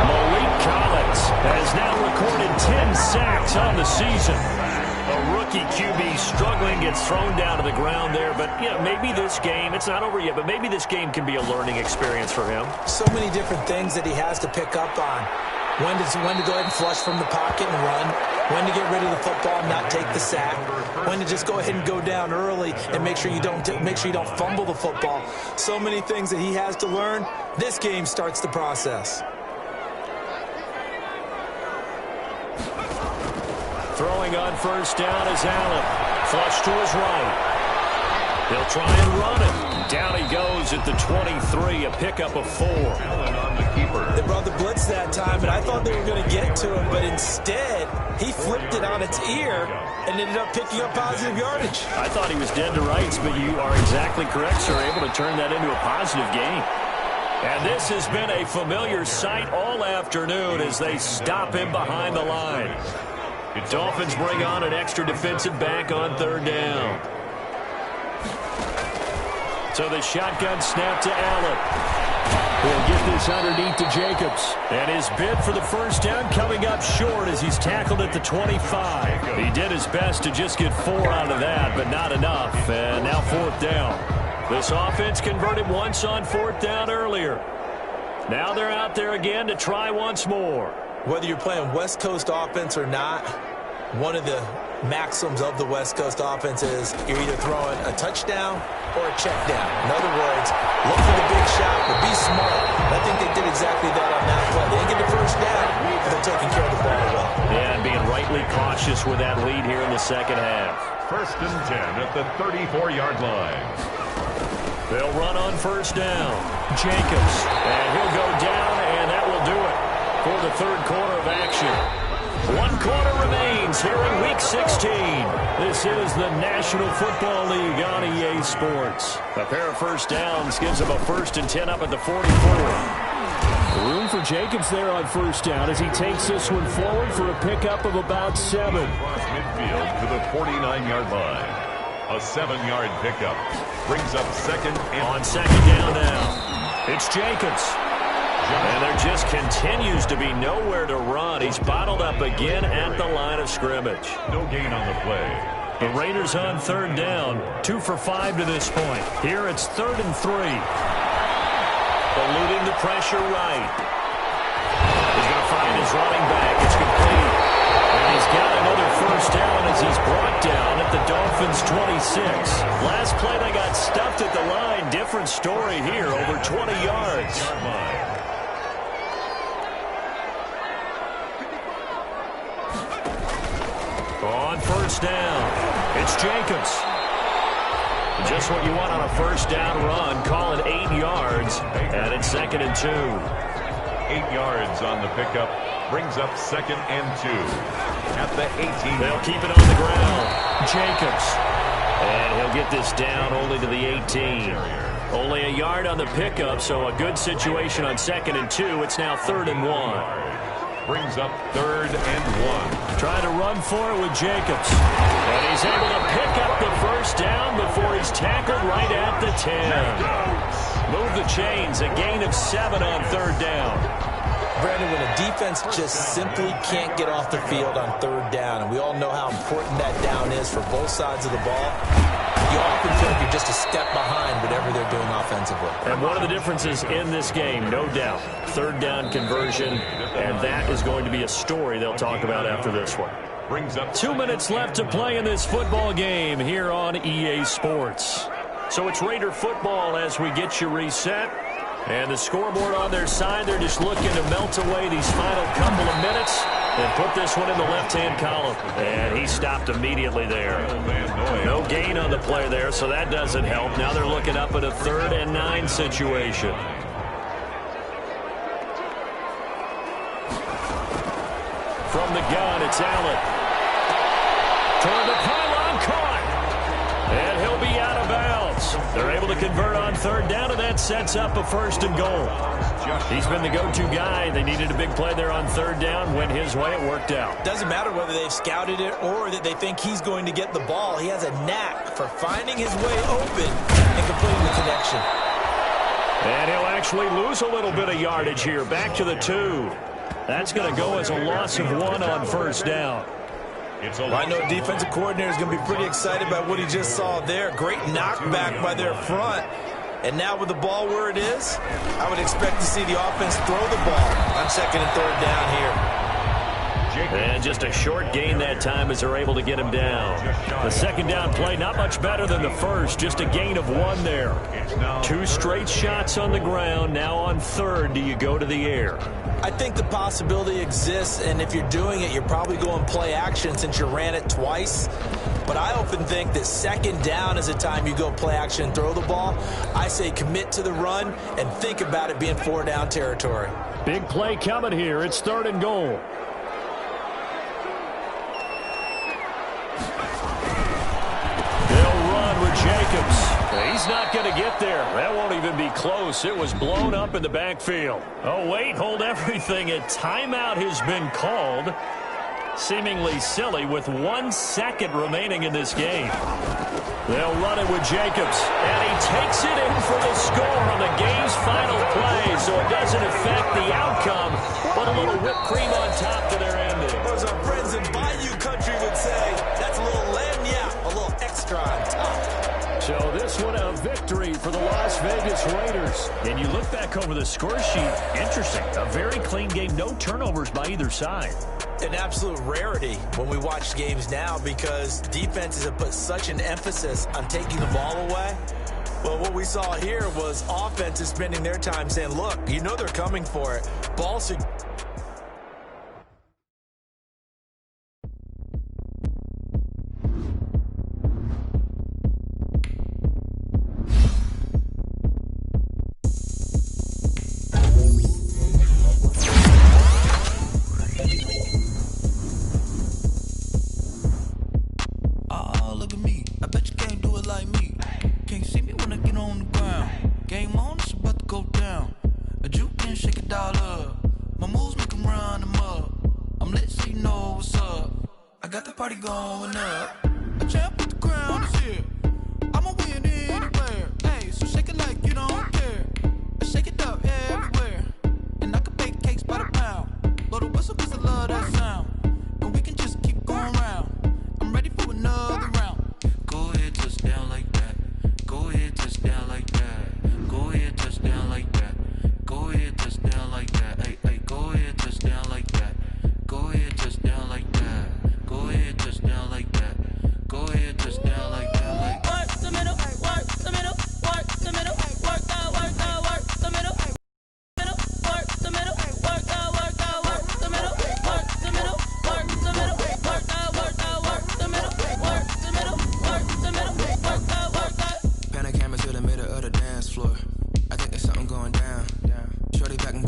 Malik Collins has now recorded 10 sacks on the season. A rookie QB struggling, gets thrown down to the ground there. But, you know, maybe this game, it's not over yet, but maybe this game can be a learning experience for him. So many different things that he has to pick up on. When to go ahead and flush from the pocket and run. When to get rid of the football and not take the sack. When to just go ahead and go down early and make sure you don't fumble the football. So many things that he has to learn. This game starts the process. Throwing on first down is Allen. Flush to his right. He'll try and run it. Down he goes at the 23, a pickup of 4. Allen on the keeper. They brought the blitz that time, and I thought they were going to get to him, but instead, he flipped it on its ear and ended up picking up positive yardage. I thought he was dead to rights, but you are exactly correct, sir. Able to turn that into a positive gain. And this has been a familiar sight all afternoon as they stop him behind the line. The Dolphins bring on an extra defensive back on 3rd down. So the shotgun snap to Allen. He'll get this underneath to Jacobs. And his bid for the first down coming up short as he's tackled at the 25. He did his best to just get 4 out of that, but not enough. And now 4th down. This offense converted once on 4th down earlier. Now they're out there again to try once more. Whether you're playing West Coast offense or not, one of the maxims of the West Coast offense is you're either throwing a touchdown or a check down. In other words, look for the big shot, but be smart. I think they did exactly that on that play. They didn't get the first down, but they're taking care of the ball well. Yeah, and being rightly cautious with that lead here in the second half. 1st and 10 at the 34-yard line. They'll run on first down. Jacobs, and he'll go down, and that will do it for the 3rd quarter of action. 1 quarter remains here in Week 16. This is the National Football League on EA Sports. A pair of first downs gives them a 1st and 10 up at the 44. Room for Jacobs there on first down as he takes this one forward for a pickup of about 7. Across midfield to the 49-yard line. A 7-yard pickup. Brings up second and... On second down now, it's Jacobs. And there just continues to be nowhere to run. He's bottled up again at the line of scrimmage. No gain on the play. The Raiders on third down, 2 for 5 to this point. Here it's 3rd and 3. Eluding the pressure right. He's going to find his running back. It's complete. And he's got another first down as he's brought down at the Dolphins' 26. Last play they got stuffed at the line. Different story here, over 20 yards. On first down, it's Jacobs. Just what you want on a first down run. Call it 8 yards, and it's 2nd and 2. 8 yards on the pickup. Brings up 2nd and 2. At the 18. They'll keep it on the ground. Jacobs. And he'll get this down only to the 18. Only a yard on the pickup, so a good situation on 2nd and 2. It's now 3rd and 1. Brings up 3rd and 1. Trying to run for it with Jacobs. And he's able to pick up the first down before he's tackled right at the 10. Move the chains. A gain of 7 on 3rd down. Brandon, when a defense just simply can't get off the field on 3rd down, and we all know how important that down is for both sides of the ball, you often feel like you're just a step behind whatever they're doing offensively. And one of the differences in this game, no doubt, 3rd down conversion, and that is going to be a story they'll talk about after this one. Brings up 2 minutes left to play in this football game here on EA Sports. So it's Raider football as we get you reset. And the scoreboard on their side, they're just looking to melt away these final couple of minutes and put this one in the left-hand column. And he stopped immediately there. No gain on the play there, so that doesn't help. Now they're looking up at a 3rd and 9 situation. From the gun, it's Allen. Toward the pylon, caught. And he'll be out of bounds. They're able to convert on 3rd down, and that sets up a 1st and goal. He's been the go-to guy. They needed a big play there on 3rd down. Went his way. It worked out. Doesn't matter whether they've scouted it or that they think he's going to get the ball. He has a knack for finding his way open and completing the connection. And he'll actually lose a little bit of yardage here. Back to the 2. That's going to go as a loss of 1 on 1st down. I know defensive coordinator is going to be pretty excited about what he just saw there. Great knockback by their front. And now with the ball where it is, I would expect to see the offense throw the ball on 2nd and 3rd down here. And just a short gain that time as they're able to get him down. The 2nd down play, not much better than the first. Just a gain of 1 there. 2 straight shots on the ground. Now on 3rd, do you go to the air? I think the possibility exists, and if you're doing it, you're probably going play action since you ran it twice. But I often think that 2nd down is the time you go play action and throw the ball. I say commit to the run and think about it being 4 down territory. Big play coming here. It's 3rd and goal. They'll run with Jacobs. He's not going to get there. That won't even be close. It was blown up in the backfield. Oh, wait, hold everything. A timeout has been called. Seemingly silly with 1 second remaining in this game. They'll run it with Jacobs. And he takes it in for the score on the game's final play. So it doesn't affect the outcome, but a little whipped cream on top to their ending. As our friends in Bayou Country would say, that's a little lagniappe, a little extra on top. So this one a victory for the Las Vegas Raiders. And you look back over the score sheet, interesting. A very clean game, no turnovers by either side. An absolute rarity when we watch games now because defenses have put such an emphasis on taking the ball away. Well, what we saw here was offenses spending their time saying, look, you know they're coming for it. Ball Party going up. A champ with the crown is here.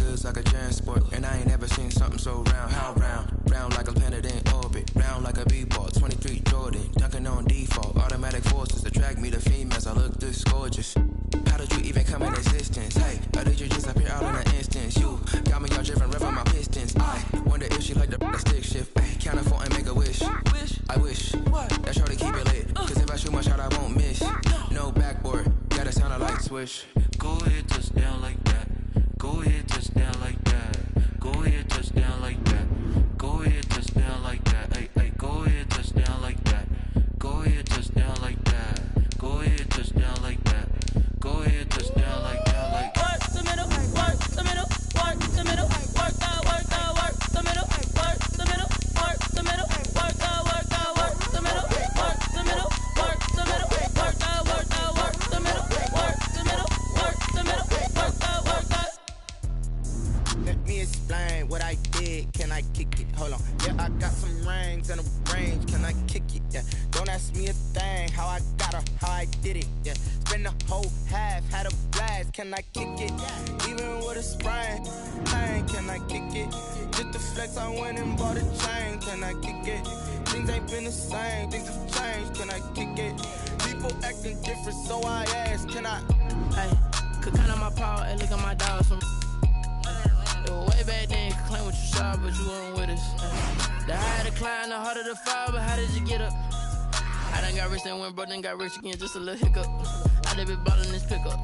goods like a transport. And I ain't never seen something so round. How round? Round like a planet in orbit. Round like a b-ball. 23 Jordan. Dunking on default. Automatic forces attract me to females. I look this gorgeous. How did you even come in existence? Hey, or did you just appear all in an instance? You got me all driven, revving my pistons. I wonder if she like the stick shift. Hey, count it 4 and make a wish. I wish that shorty keep it lit. Cause if I shoot my shot, I won't miss. No backboard, gotta sound like swish. Go ahead, touch down like that. Go ahead, touch down like that. Go ahead, touch down like that. Go ahead, touch down like that. Hey, hey, go ahead, touch down like that. Go ahead, touch down like that. Go ahead, touch down like that. Go ahead, touch down like that. Like work the middle, work the middle, work the middle, work the middle, work the middle, work the middle, work the middle, work the middle, work the middle, work the middle, work the middle, work the middle, work the middle, work the. Let me explain what I did. Can I kick it? Hold on. Yeah, I got some rings and a range. Can I kick it? Yeah. Don't ask me a thing. How I got her, how I did it. Yeah. Spend the whole half, had a blast. Can I kick it? Even with a sprain, pain. Can I kick it? Just the flex, I went and bought a chain. Can I kick it? Things ain't been the same. Things have changed. Can I kick it? People acting different, so I ask. Can I? Hey, could count on my power and look at my dogs from. Way back then, you could claim what you saw, but you weren't with us. The higher the climb, the harder the fall, but how did you get up? I done got rich and went broke, then got rich again, just a little hiccup. I done been ballin' this pickup.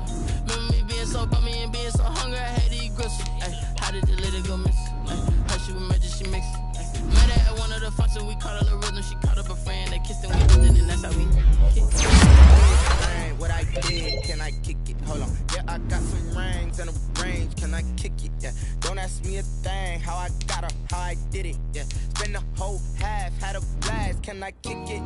Remember me being so bummy and being so hungry, I had to eat gristle. How did the lady go miss? How she was magic, she mixed. Met her at one of the functions, we caught her the rhythm, she caught up a friend, they kissed and we did it, and that's how we kicked. What I did, can I kick it? Hold on. Yeah, I got some rings and a range. Can I kick it? Yeah. Don't ask me a thing. How I got her, how I did it. Yeah. Spend the whole half, had a blast. Can I kick it?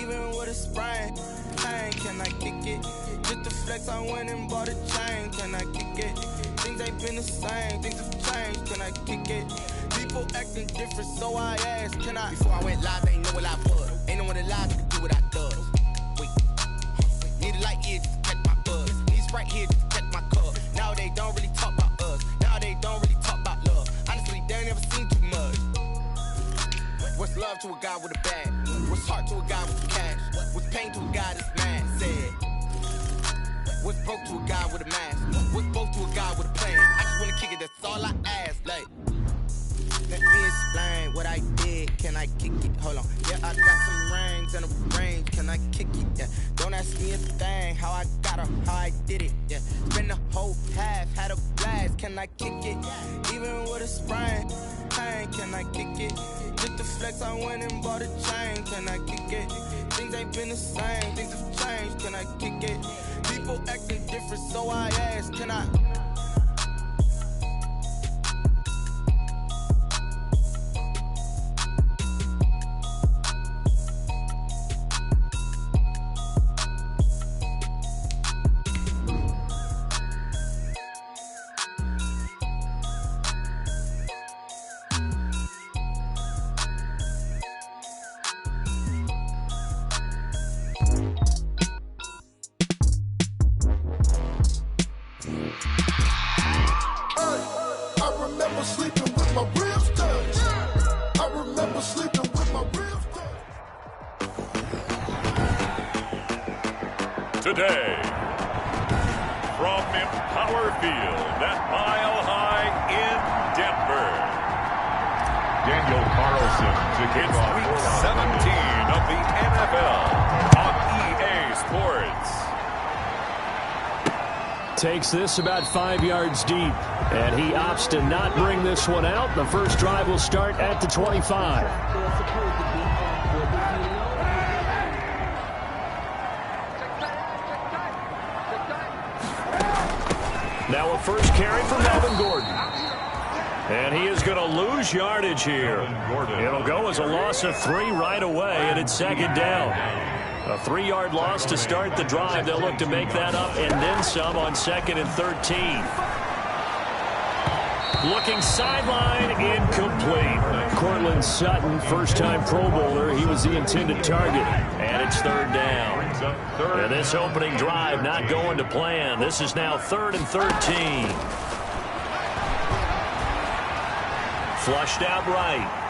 Even with a sprain, pain. Can I kick it? Just the flex, I went and bought a chain. Can I kick it? Things ain't been the same. Things have changed. Can I kick it? People acting different, so I ask. Can I? Before I went live, ain't know what I was. Ain't no one alive to do what I does. Need a light here just to catch my buzz. Need Sprite here just to catch my cup. Now they don't really talk about us. Now they don't really talk about love. Honestly, they ain't never seen too much. What's love to a guy with a bag? What's heart to a guy with cash? What's pain to a guy that's mad? Said. What's broke to a guy with a mask? What's both to a guy with a plan? I just wanna kick it, that's all I ask. Like, let me explain what I did. Can I kick it? Hold on. Yeah, I got some rings and a range. Can I kick it? Yeah. Don't ask me a thing. How I got her, how I did it. Yeah. Spend the whole half, had a blast. Can I kick it? Even with a sprain, pain. Can I kick it? Just the flex, I went and bought a chain. Can I kick it? Things ain't been the same. Things have changed. Can I kick it? People acting different, so I ask. Can I? Today, from Empower Field at Mile High in Denver, Daniel Carlson to kick off Week 17 of the NFL on EA Sports. Takes this about 5 yards deep, and he opts to not bring this one out. The first drive will start at the 25. Now a first carry for Melvin Gordon. And he is going to lose yardage here. It'll go as a loss of 3 right away, and it's second down. A 3-yard loss to start the drive. They'll look to make that up and then some on 2nd and 13. Looking sideline, incomplete. Cortland Sutton, first-time Pro Bowler. He was the intended target. And it's 3rd down. And this opening drive not going to plan. This is now 3rd and 13. Flushed out right.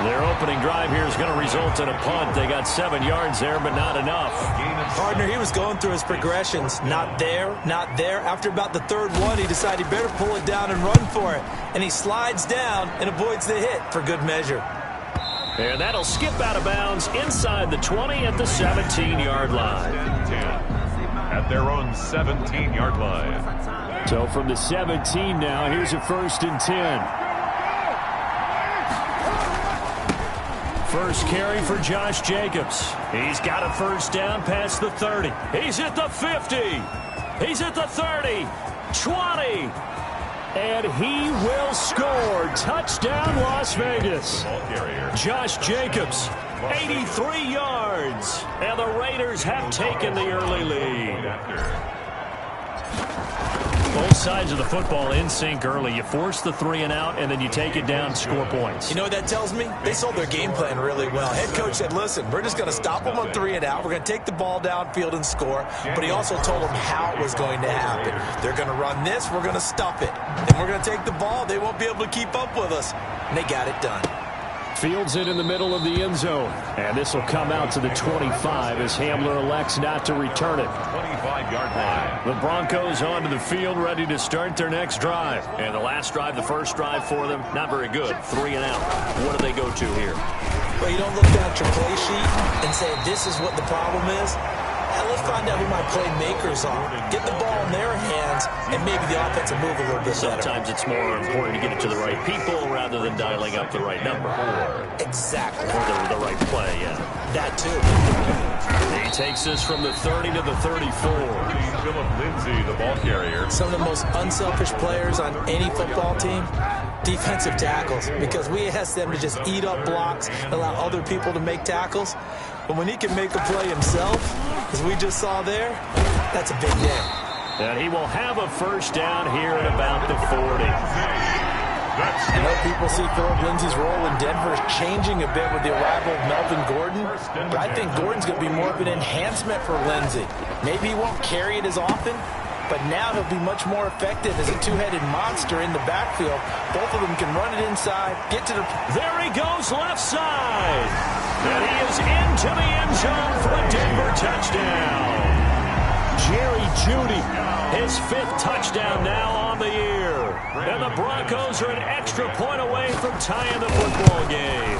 Their opening drive here is going to result in a punt. They got 7 yards there, but not enough. Partner, he was going through his progressions. Not there, not there. After about the third one, he decided he better pull it down and run for it. And he slides down and avoids the hit for good measure. And that'll skip out of bounds inside the 20 at the 17-yard line. 10 at their own 17-yard line. So from the 17 now, here's a 1st and 10. First carry for Josh Jacobs. He's got a 1st down past the 30. He's at the 50. He's at the 30. 20. And he will score. Touchdown, Las Vegas. Josh Jacobs, 83 yards. And the Raiders have taken the early lead. Both sides of the football in sync early. You force the 3 and out, and then you take it down, score points. You know what that tells me? They sold their game plan really well. Head coach said, listen, we're just going to stop them on 3 and out. We're going to take the ball downfield and score. But he also told them how it was going to happen. They're going to run this. We're going to stop it. And we're going to take the ball. They won't be able to keep up with us. And they got it done. Fields it in the middle of the end zone. And this will come out to the 25 as Hamler elects not to return it. 25-yard line. The Broncos onto the field, ready to start their next drive. And the last drive, the first drive for them, not very good. 3 and out. What do they go to here? Well, you don't look down at your play sheet and say, this is what the problem is. Now let's find out who my playmakers are. Get the ball in their hands, and maybe the offense will move a little bit better. Sometimes it's more important to get it to the right people rather than dialing up the right number. Exactly. Or the right play, yeah. That too. He takes this from the 30 to the 34. Philip Lindsay, the ball carrier. Some of the most unselfish players on any football team, defensive tackles, because we ask them to just eat up blocks and allow other people to make tackles. But when he can make a play himself, as we just saw there, that's a big day. And he will have a 1st down here at about the 40. I know people see Philip Lindsay's role in Denver changing a bit with the arrival of Melvin Gordon, but I think Gordon's going to be more of an enhancement for Lindsay. Maybe he won't carry it as often, but now he'll be much more effective as a two-headed monster in the backfield. Both of them can run it inside, get to the... There he goes, left side. And he is into the end zone for a Denver touchdown. Jerry Jeudy, his 5th touchdown now on the year. And the Broncos are an extra point away from tying the football game.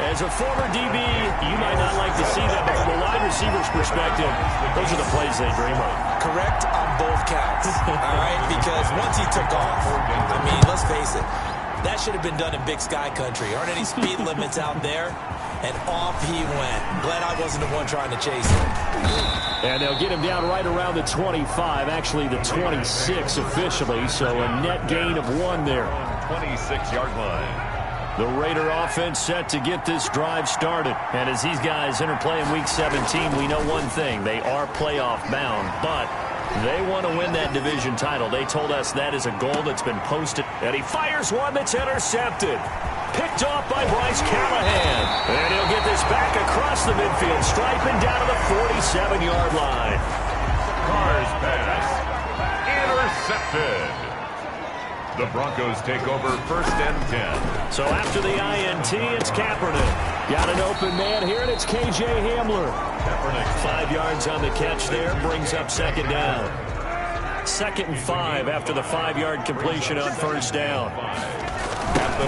As a former DB, you might not like to see that, but from a wide receiver's perspective, those are the plays they dream of. Correct on both counts, all right? Because once he took off, I mean, let's face it, that should have been done in Big Sky Country. Aren't any speed limits out there? And off he went. Glad I wasn't the one trying to chase him. And they'll get him down right around the 25, actually the 26 officially, so a net gain of 1 there. 26-yard line. The Raider offense set to get this drive started. And as these guys interplay in Week 17, we know one thing. They are playoff bound, but they want to win that division title. They told us that is a goal that's been posted. And he fires one that's intercepted. Picked off by Bryce Callahan. And he'll get this back across the midfield stripe and down to the 47-yard line. Carr's pass. Intercepted. The Broncos take over 1st and 10. So after the INT, it's Kaepernick. Got an open man here, and it's K.J. Hamler. Kaepernick 5 yards on the catch there, brings up 2nd down. 2nd and 5 after the 5-yard completion on 1st down.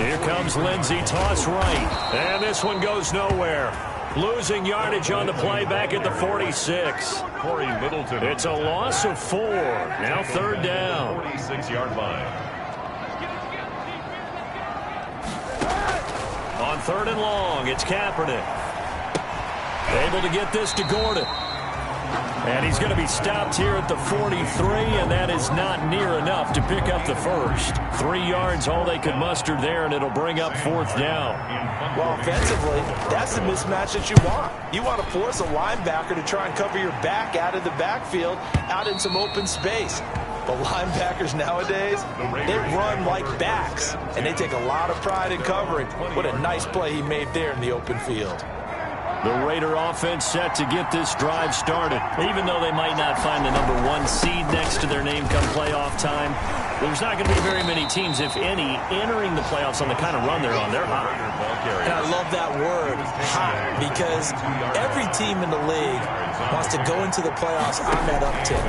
Here comes Lindsay, toss right. And this one goes nowhere. Losing yardage on the play back at the 46. Corey Littleton. It's a loss of 4. Now 3rd down. 46-yard line. On 3rd and long, it's Kaepernick. Able to get this to Gordon. And he's going to be stopped here at the 43, and that is not near enough to pick up the 1st. 3 yards, all they could muster there, and it'll bring up 4th down. Well, offensively, that's the mismatch that you want. You want to force a linebacker to try and cover your back out of the backfield, out in some open space. But linebackers nowadays, they run like backs, and they take a lot of pride in covering. What a nice play he made there in the open field. The Raider offense set to get this drive started. Even though they might not find the #1 seed next to their name come playoff time, There's not going to be very many teams, if any, entering the playoffs on the kind of run they're on. They're hot. And I love that word, hot, because every team in the league wants to go into the playoffs on that uptick.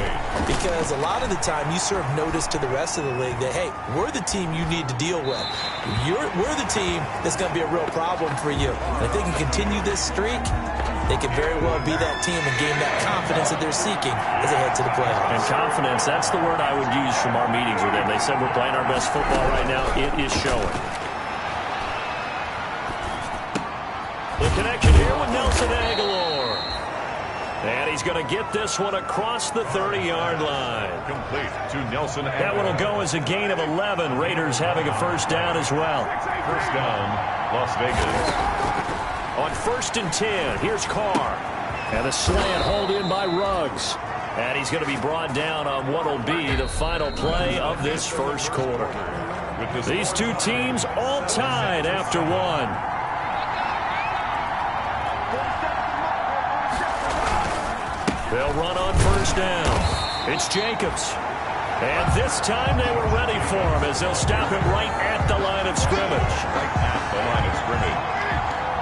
Because a lot of the time you serve notice to the rest of the league that, hey, we're the team you need to deal with. We're the team that's going to be a real problem for you. And if they can continue this streak, they could very well be that team and gain that confidence that they're seeking as they head to the playoffs. And confidence, that's the word I would use from our meetings with them. They said we're playing our best football right now. It is showing. The connection here with Nelson Aguilar. And he's going to get this one across the 30-yard line. Complete to Nelson Aguilar. That one will go as a gain of 11. Raiders having a first down as well. First down, Las Vegas. On 1st and 10, here's Carr. And a slant hauled in by Ruggs. And he's going to be brought down on what will be the final play of this first quarter. These two teams all tied after one. They'll run on first down. It's Jacobs. And this time they were ready for him as they'll stop him right at the line of scrimmage. Right at the line of scrimmage.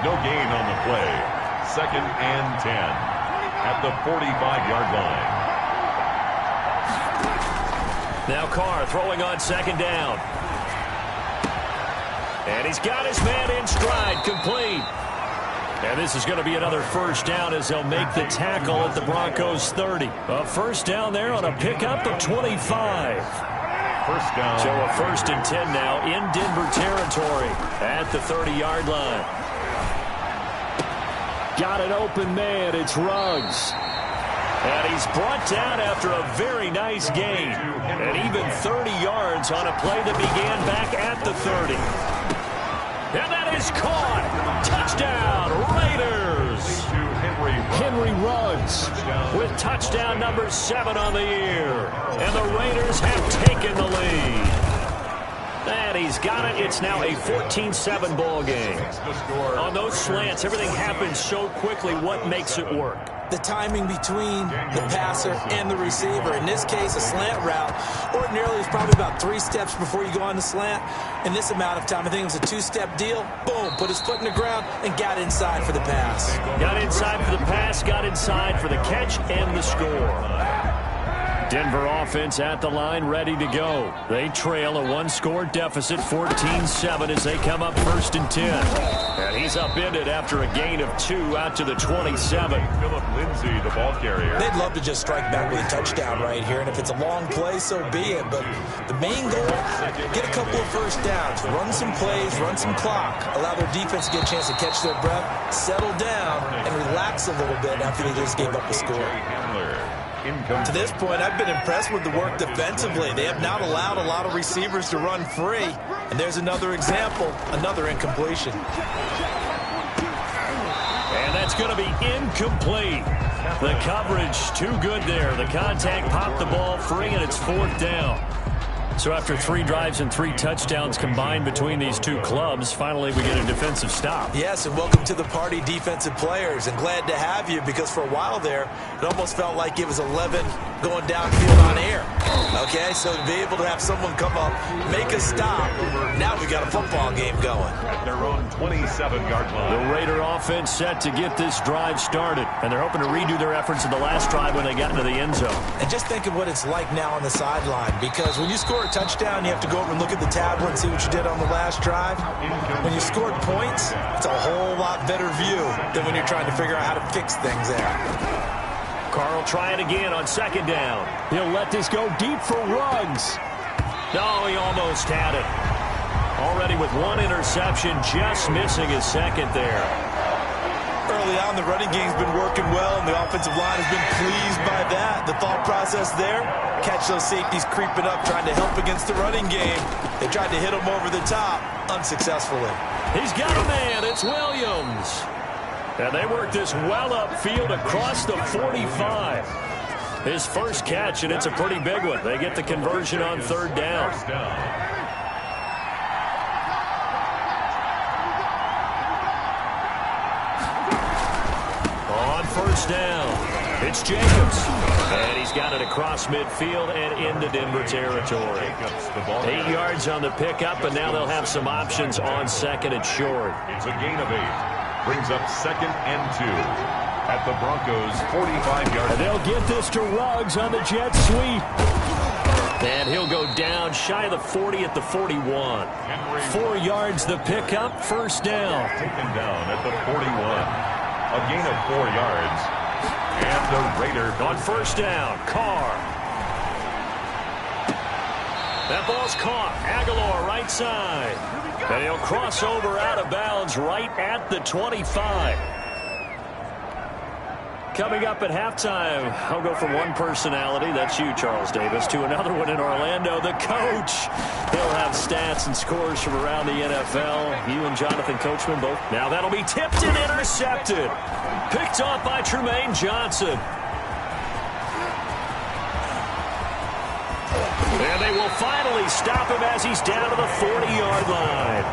No gain on the play. 2nd and 10 at the 45-yard line. Now Carr throwing on 2nd down. And he's got his man in stride, complete. And this is going to be another first down as they'll make the tackle at the Broncos 30. A first down there on a pickup of 25. First down. So a 1st and 10 now in Denver territory at the 30-yard line. Got an open man. It's Ruggs. And he's brought down after a very nice gain. And even 30 yards on a play that began back at the 30. And that is caught. Touchdown, Raiders. Henry Ruggs with touchdown number 7 on the year. And the Raiders have taken the lead. And he's got it. It's now a 14-7 ball game. On those slants, everything happens so quickly. What makes it work? The timing between the passer and the receiver. In this case, a slant route ordinarily is probably about 3 steps before you go on the slant. In this amount of time, I think it was a 2-step deal. Boom, put his foot in the ground and got inside for the pass. Got inside for the pass, got inside for the catch and the score. Denver offense at the line, ready to go. They trail a 1-score deficit, 14-7 as they come up 1st and 10. And he's upended after a gain of 2 out to the 27. Philip Lindsay, the ball carrier. They'd love to just strike back with a touchdown right here, and if it's a long play, so be it. But the main goal, get a couple of first downs, run some plays, run some clock, allow their defense to get a chance to catch their breath, settle down, and relax a little bit after they just gave up a score. To this point, I've been impressed with the work defensively. They have not allowed a lot of receivers to run free. And there's another example, another incompletion. And that's going to be incomplete. The coverage too good there. The contact popped the ball free, and it's 4th down. So after 3 drives and 3 touchdowns combined between these two clubs, finally we get a defensive stop. Yes, and welcome to the party, defensive players. And glad to have you, because for a while there, it almost felt like it was 11 going downfield on air. Okay, so to be able to have someone come up, make a stop, now we got a football game going. At their own 27-yard line. The Raider offense set to get this drive started, and they're hoping to redo their efforts in the last drive when they got into the end zone. And just think of what it's like now on the sideline, because when you score a touchdown, you have to go over and look at the tablet and see what you did on the last drive. When you scored points, it's a whole lot better view than when you're trying to figure out how to fix things there. Carr will try it again on 2nd down. He'll let this go deep for Ruggs. No, he almost had it. Already with 1 interception, just missing his 2nd there. Early on, the running game's been working well, and the offensive line has been pleased by that. The thought process there, catch those safeties creeping up, trying to help against the running game. They tried to hit him over the top, unsuccessfully. He's got a man. It's Williams. And they work this well upfield across the 45. His first catch, and it's a pretty big one. They get the conversion on 3rd down. On 1st down, It's Jacobs. And he's got it across midfield and into Denver territory. 8 yards on the pickup, and now they'll have some options on second and short. It's a gain of 8. Brings up 2nd and 2 at the Broncos' 45-yard line. And they'll get this to Ruggs on the jet sweep. And he'll go down shy of the 40 at the 41. 4 yards the pickup, first down. Taken down at the 41. A gain of 4 yards. And the Raider on first down, Carr. That ball's caught. Aguilar right side. And he'll cross over out of bounds right at the 25. Coming up at halftime, I'll go from one personality, that's you, Charles Davis, to another one in Orlando, the coach. He'll have stats and scores from around the NFL. You and Jonathan Coachman both. Now that'll be tipped and intercepted. Picked off by Tremaine Johnson. And they will finally stop him as he's down to the 40-yard line.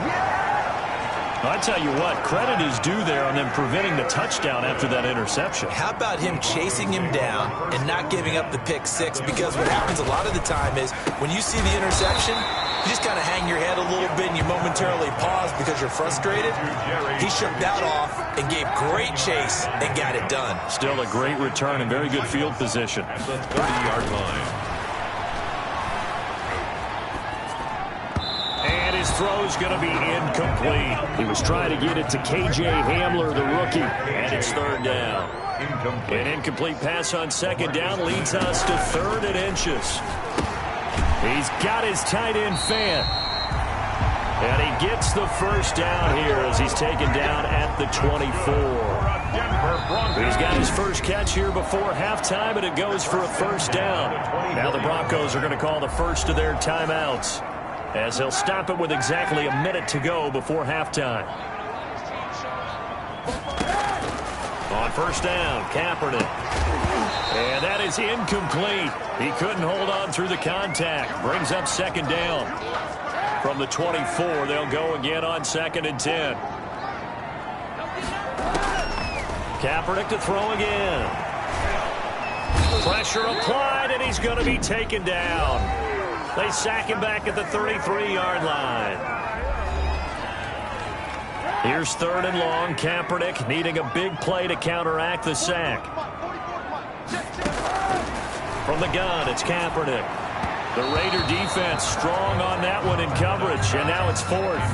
I tell you what, credit is due there on them preventing the touchdown after that interception. How about him chasing him down and not giving up the pick six? Because what happens a lot of the time is when you see the interception, you just kind of hang your head a little bit and you momentarily pause because you're frustrated. He shook that off and gave great chase and got it done. Still a great return and very good field position. At the 30-yard line. His throw's going to be incomplete. He was trying to get it to K.J. Hamler, the rookie, and it's third down. An incomplete pass on second down leads us to 3rd and inches. He's got his tight end fan. And he gets the first down here as he's taken down at the 24. He's got his first catch here before halftime, and it goes for a first down. Now the Broncos are going to call the first of their timeouts, as they'll stop it with exactly a minute to go before halftime. On first down, Kaepernick. And that is incomplete. He couldn't hold on through the contact. Brings up second down. From the 24, they'll go again on 2nd and 10. Kaepernick to throw again. Pressure applied, and he's going to be taken down. They sack him back at the 33-yard line. Here's 3rd and long. Kaepernick needing a big play to counteract the sack. From the gun, it's Kaepernick. The Raider defense strong on that one in coverage, and now it's 4th.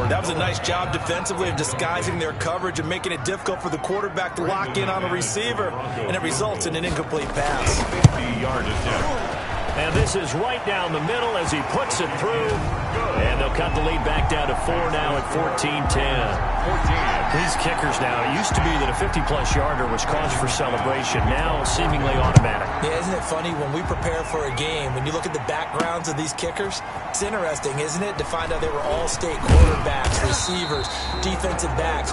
That was a nice job defensively of disguising their coverage and making it difficult for the quarterback to lock in on a receiver, and it results in an incomplete pass. 50-yard attempt. And this is right down the middle as he puts it through. And they'll cut the lead back down to 4 now at 14-10. These kickers now, it used to be that a 50-plus yarder was cause for celebration. Now seemingly automatic. Yeah, isn't it funny when we prepare for a game, when you look at the backgrounds of these kickers, it's interesting, isn't it, to find out they were all-state quarterbacks, receivers, defensive backs,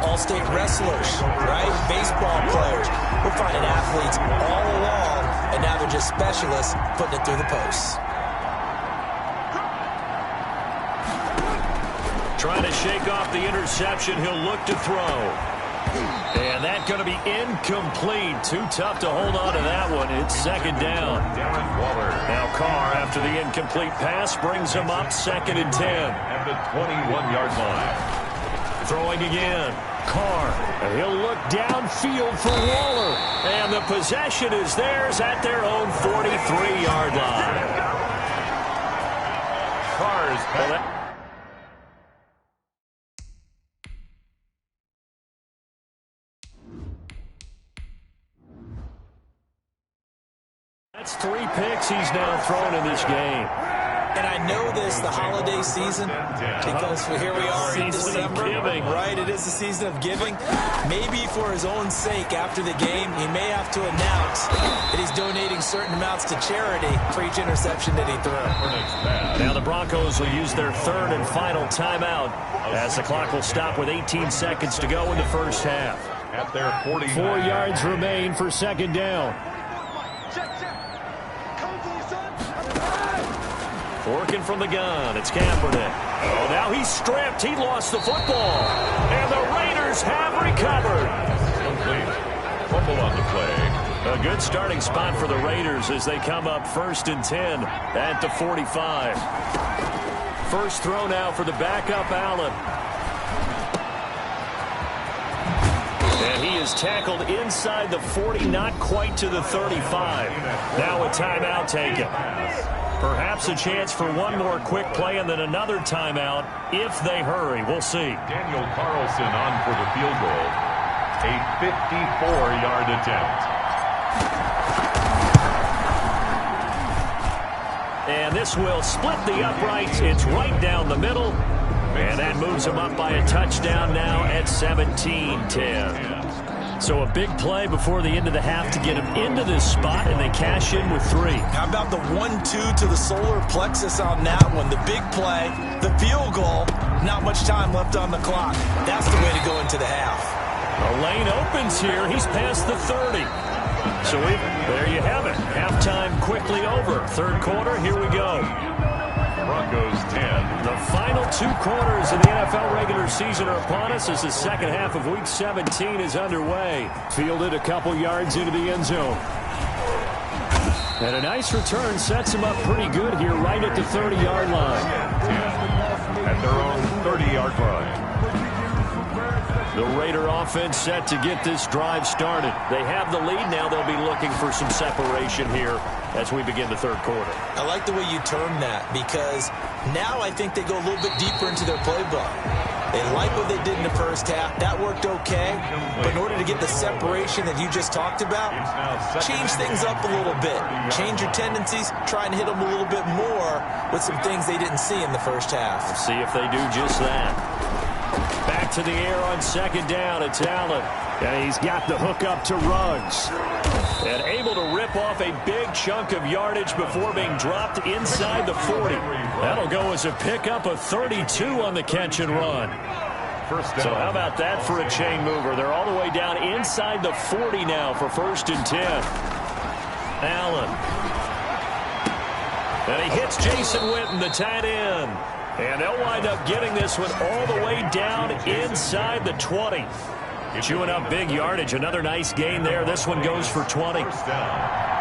all-state wrestlers, right? Baseball players. We're finding athletes all along, and now they're just specialists putting it through the posts. Trying to shake off the interception. He'll look to throw. And that's going to be incomplete. Too tough to hold on to that one. It's second down. Now Carr, after the incomplete pass, brings him up 2nd and 10. At the 21-yard line. Throwing again. Carr. He'll look downfield for Waller. And the possession is theirs at their own 43-yard line. Carr's That's 3 picks he's now thrown in this game. And I know this, the holiday season, because here we are in December, right? It is the season of giving. Maybe for his own sake after the game, he may have to announce that he's donating certain amounts to charity for each interception that he threw. Now the Broncos will use their 3rd and final timeout as the clock will stop with 18 seconds to go in the first half. At their 49. 4 yards remain for second down. Working from the gun, it's Kaepernick. Oh, now he's stripped. He lost the football. And the Raiders have recovered. Complete. Fumble on the play. A good starting spot for the Raiders as they come up 1st and 10 at the 45. First throw now for the backup, Allen. And he is tackled inside the 40, not quite to the 35. Now a timeout taken. Perhaps a chance for one more quick play and then another timeout if they hurry. We'll see. Daniel Carlson on for the field goal. A 54-yard attempt. And this will split the uprights. It's right down the middle. And that moves them up by a touchdown now at 17-10. So a big play before the end of the half to get them into this spot, and they cash in with 3. How about the 1-2 to the solar plexus on that one? The big play, the field goal, not much time left on the clock. That's the way to go into the half. The lane opens here. He's past the 30. So there you have it. Halftime quickly over. Third quarter, here we go. Broncos 10. The final 2 quarters of the NFL regular season are upon us as the second half of Week 17 is underway. Fielded a couple yards into the end zone. And a nice return sets him up pretty good here right at the 30-yard line. 10 at their own 30-yard line. The Raider offense set to get this drive started. They have the lead now. They'll be looking for some separation here as we begin the third quarter. I like the way you term that because now I think they go a little bit deeper into their playbook. They like what they did in the first half. That worked okay. But in order to get the separation that you just talked about, change things up a little bit. Change your tendencies. Try and hit them a little bit more with some things they didn't see in the first half. We'll see if they do just that. Back to the air on second down. It's Allen. And he's got the hook up to Ruggs. And able to rip off a big chunk of yardage before being dropped inside the 40. That'll go as a pickup of 32 on the catch and run. So how about that for a chain mover? They're all the way down inside the 40 now for 1st and 10. Allen. And he hits Jason Witten, the tight end. And they'll wind up getting this one all the way down inside the 20. Chewing up big yardage. Another nice gain there. This one goes for 20.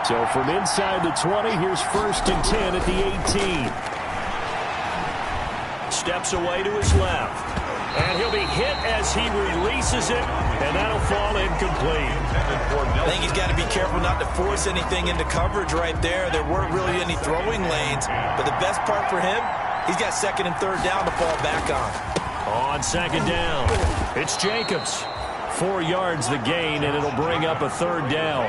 So from inside the 20, here's 1st and 10 at the 18. Steps away to his left. And he'll be hit as he releases it. And that'll fall incomplete. I think he's got to be careful not to force anything into coverage right there. There weren't really any throwing lanes. But the best part for him, he's got 2nd and 3rd down to fall back on. On 2nd down, it's Jacobs. 4 yards the gain, and it'll bring up a 3rd down.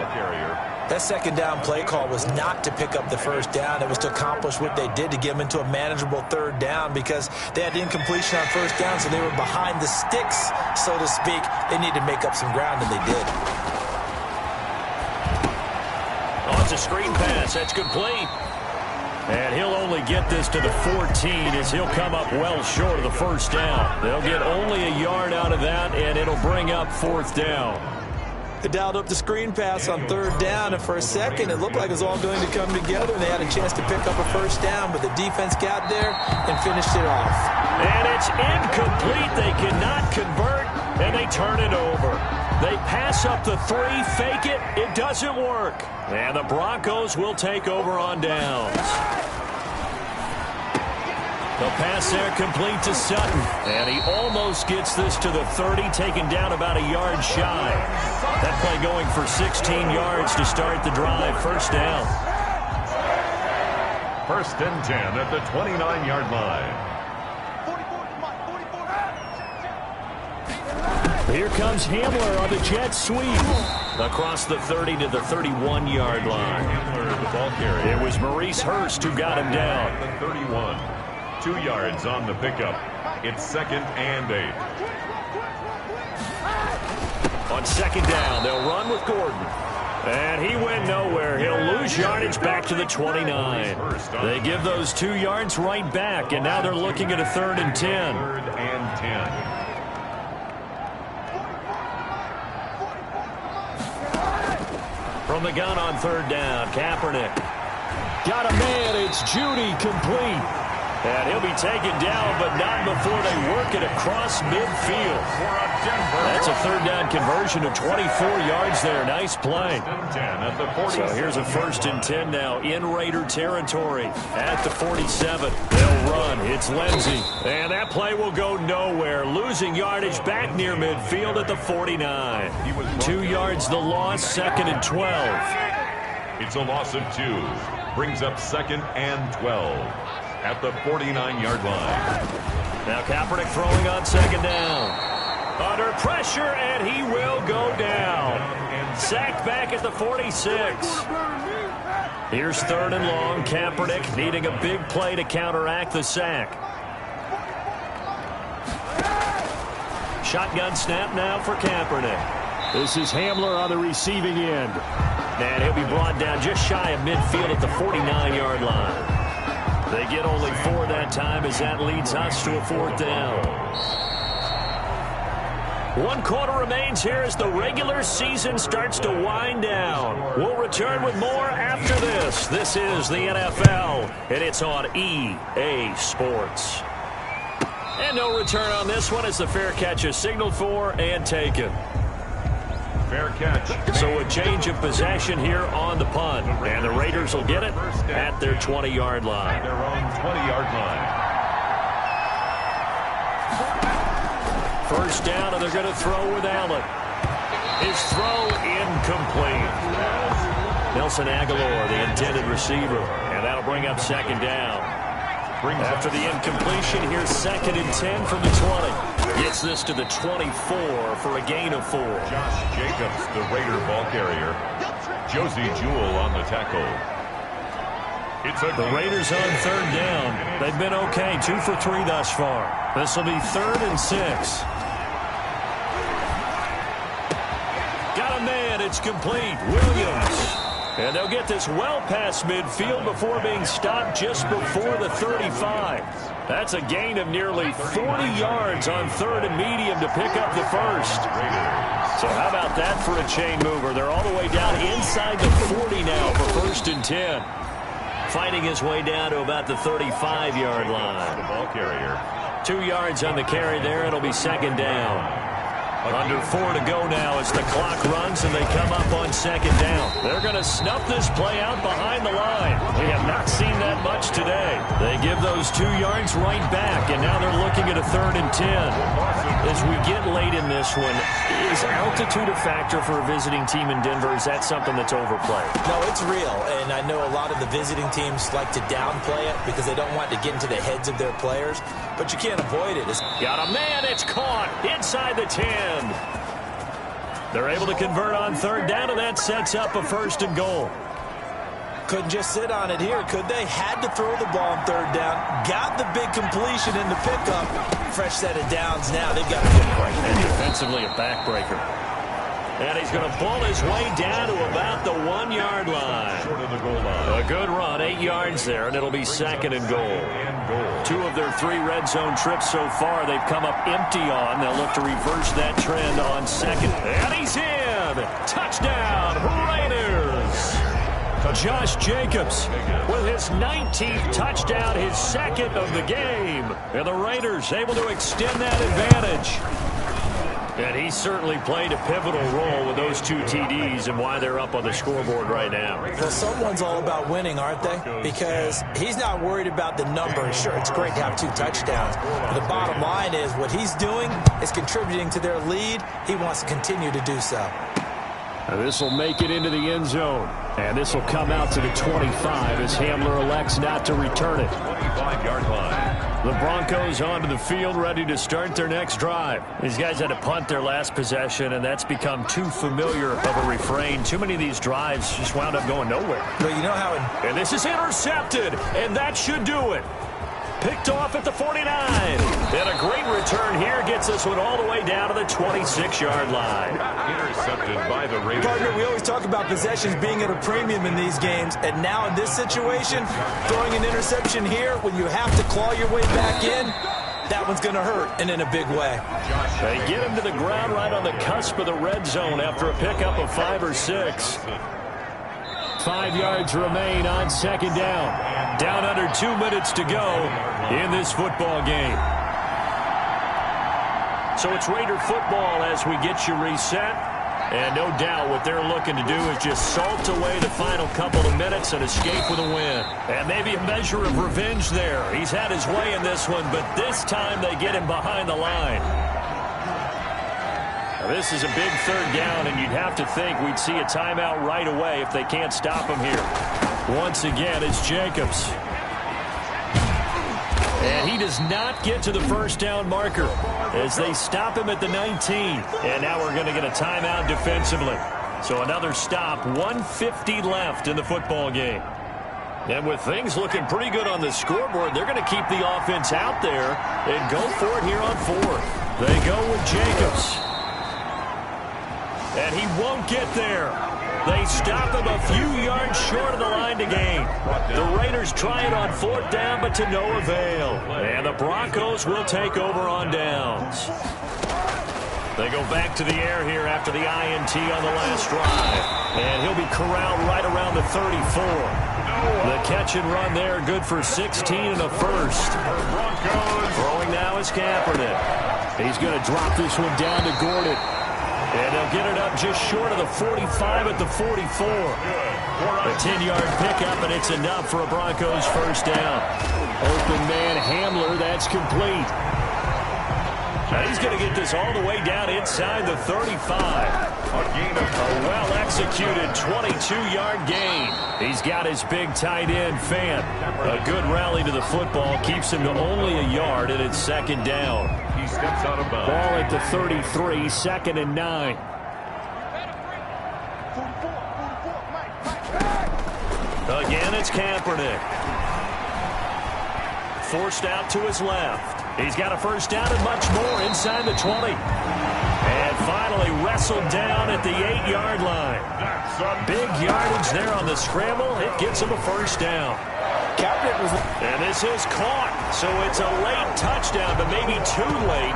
That 2nd down play call was not to pick up the 1st down. It was to accomplish what they did to get them into a manageable 3rd down because they had incompletion on 1st down, so they were behind the sticks, so to speak. They needed to make up some ground, and they did. Oh, it's a screen pass. That's complete. And he'll only get this to the 14 as he'll come up well short of the 1st down. They'll get only a yard out of that, and it'll bring up 4th down. They dialed up the screen pass on 3rd down, and for a second, it looked like it was all going to come together, and they had a chance to pick up a 1st down, but the defense got there and finished it off. And it's incomplete. They cannot convert, and they turn it over. They pass up the 3, fake it. It doesn't work. And the Broncos will take over on downs. The pass there complete to Sutton. And he almost gets this to the 30, taken down about a yard shy. That play going for 16 yards to start the drive. 1st down. 1st and 10 at the 29-yard line. Here comes Hamler on the jet sweep. Across the 30 to the 31-yard line. It was Maurice Hurst who got him down. 31. 2 yards on the pickup. It's 2nd and 8. On 2nd down, they'll run with Gordon. And he went nowhere. He'll lose yardage back to the 29. They give those 2 yards right back, and now they're looking at a 3rd and 10. 3rd and 10. From the gun on 3rd down, Kaepernick. Got a man, it's Judy, complete. And he'll be taken down, but not before they work it across midfield. That's a third down conversion of 24 yards there. Nice play. So here's a 1st and 10 now in Raider territory at the 47. They'll run. It's Lindsey. And that play will go nowhere. Losing yardage back near midfield at the 49. 2 yards the loss, 2nd and 12. It's a loss of 2. Brings up 2nd and 12 at the 49-yard line. Now Kaepernick throwing on 2nd down. Under pressure, and he will go down. Sacked back at the 46. Here's 3rd and long. Kaepernick needing a big play to counteract the sack. Shotgun snap now for Kaepernick. This is Hamler on the receiving end. And he'll be brought down just shy of midfield at the 49-yard line. They get only 4 that time as that leads us to a 4th down. 1 quarter remains here as the regular season starts to wind down. We'll return with more after this. This is the NFL, and it's on EA Sports. And no return on this one as the fair catch is signaled for and taken. Fair catch. So a change of possession here on the punt. And the Raiders will get it at their 20-yard line. Their own 20-yard line. 1st down, and they're going to throw with Allen. His throw incomplete. Nelson Aguilar, the intended receiver. And that'll bring up 2nd down. After the incompletion, here's 2nd and 10 from the 20. Gets this to the 24 for a gain of 4. Josh Jacobs, the Raider ball carrier. Josie Jewell on the tackle. The Raiders on 3rd down. They've been okay, 2 for 3 thus far. This will be 3rd and 6. Got a man, it's complete. Williams. And they'll get this well past midfield before being stopped just before the 35. That's a gain of nearly 40 yards on 3rd and medium to pick up the 1st. So how about that for a chain mover? They're all the way down inside the 40 now for 1st and 10. Fighting his way down to about the 35-yard line. The ball carrier. 2 yards on the carry there. It'll be 2nd down. Under 4 to go now as the clock runs and they come up on 2nd down. They're going to snuff this play out behind the line. We have not seen that much today. They give those 2 yards right back, and now they're looking at a 3rd and 10. As we get late in this one, is altitude a factor for a visiting team in Denver? Is that something that's overplayed? No, it's real, and I know a lot of the visiting teams like to downplay it because they don't want to get into the heads of their players, but you can't avoid it. Got a man, it's caught inside the 10. They're able to convert on 3rd down, and that sets up a 1st and goal. Couldn't just sit on it here, could they? Had to throw the ball on 3rd down. Got the big completion in the pickup. Fresh set of downs now. They've got a good break. And defensively, a backbreaker. And he's going to pull his way down to about the 1-yard line. Short of the goal line. A good run, 8 yards there, and it'll be 2nd and goal. 2 of their 3 red zone trips so far, they've come up empty on. They'll look to reverse that trend on 2nd. And he's in! Touchdown, Raiders! Josh Jacobs with his 19th touchdown, his 2nd of the game. And the Raiders able to extend that advantage. And he certainly played a pivotal role with those 2 TDs and why they're up on the scoreboard right now. Well, someone's all about winning, aren't they? Because he's not worried about the numbers. Sure, it's great to have 2 touchdowns. But the bottom line is what he's doing is contributing to their lead. He wants to continue to do so. This will make it into the end zone. And this will come out to the 25 as Hamler elects not to return it. 25-yard line. The Broncos onto the field, ready to start their next drive. These guys had to punt their last possession, and that's become too familiar of a refrain. Too many of these drives just wound up going nowhere. But you know how and this is intercepted, and that should do it. Picked off at the 49. And a great return here gets this one all the way down to the 26-yard line. Intercepted by the Raiders. Partner, we always talk about possessions being at a premium in these games, and now in this situation, throwing an interception here when you have to claw your way back in, that one's going to hurt, and in a big way. They get him to the ground right on the cusp of the red zone after a pickup of 5 or 6. 5 yards remain on 2nd down. Down under 2 minutes to go in this football game. So it's Raider football as we get you reset. And no doubt what they're looking to do is just salt away the final couple of minutes and escape with a win. And maybe a measure of revenge there. He's had his way in this one, but this time they get him behind the line. Now, this is a big third down, and you'd have to think we'd see a timeout right away if they can't stop him here. Once again, it's Jacobs. And he does not get to the first down marker as they stop him at the 19. And now we're going to get a timeout defensively. So another stop, 1:50 left in the football game. And with things looking pretty good on the scoreboard, they're going to keep the offense out there and go for it here on fourth. They go with Jacobs. And he won't get there. They stop him a few yards short of the line to gain. The Raiders try it on fourth down, but to no avail. And the Broncos will take over on downs. They go back to the air here after the INT on the last drive. And he'll be corralled right around the 34. The catch and run there, good for 16 and a first. Throwing now is Kaepernick. He's going to drop this one down to Gordon. And they'll get it up just short of the 45 at the 44. A 10-yard pickup, and it's enough for a Broncos first down. Open man Hamler, that's complete. Now he's going to get this all the way down inside the 35. A well-executed 22-yard gain. He's got his big tight end, Fant. A good rally to the football keeps him to only a yard, and it's second down. He steps out of bounds. Ball at the 33, 2nd and 9. Again, it's Kaepernick. Forced out to his left. He's got a first down and much more inside the 20. And finally wrestled down at the 8-yard line. Big yardage there on the scramble. It gets him a first down. And this is caught. So it's a late touchdown, but maybe too late.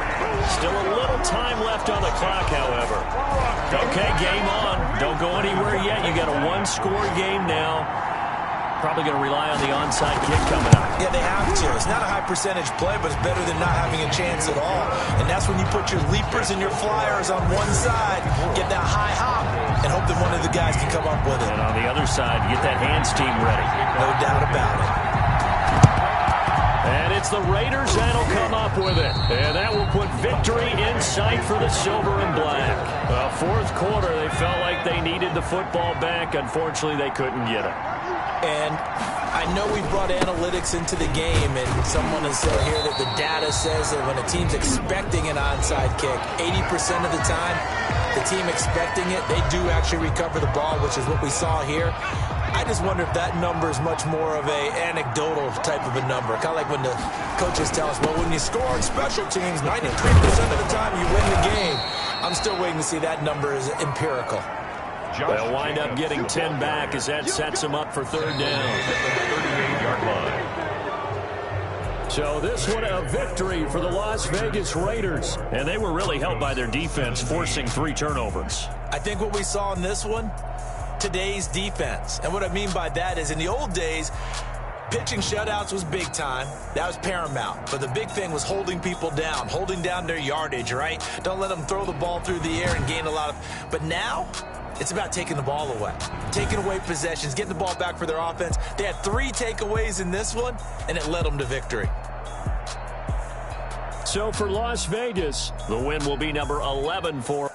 Still a little time left on the clock, however. Okay, game on. Don't go anywhere yet. You got a one-score game now. Probably going to rely on the onside kick coming up. Yeah, they have to. It's not a high percentage play, but it's better than not having a chance at all. And that's when you put your leapers and your flyers on one side, get that high hop, and hope that one of the guys can come up with it. And on the other side, get that hands team ready. No doubt about it. And it's the Raiders that'll come up with it. And that will put victory in sight for the silver and black. Fourth quarter, they felt like they needed the football back. Unfortunately, they couldn't get it. And I know we brought analytics into the game, and someone has said here that the data says that when a team's expecting an onside kick, 80% of the time, the team expecting it, they do actually recover the ball, which is what we saw here. I just wonder if that number is much more of a anecdotal type of a number. Kind of like when the coaches tell us, well, when you score on special teams, 93% of the time you win the game. I'm still waiting to see that number is empirical. They'll wind up getting 10 back as that sets them up for third down. 38-yard line. So this one a victory for the Las Vegas Raiders. And they were really helped by their defense, forcing 3 turnovers. I think what we saw in this one, today's defense. And what I mean by that is in the old days, pitching shutouts was big time. That was paramount. But the big thing was holding people down, holding down their yardage, right? Don't let them throw the ball through the air and gain a lot of... But now... it's about taking the ball away, taking away possessions, getting the ball back for their offense. They had 3 takeaways in this one, and it led them to victory. So for Las Vegas, the win will be number 11 for...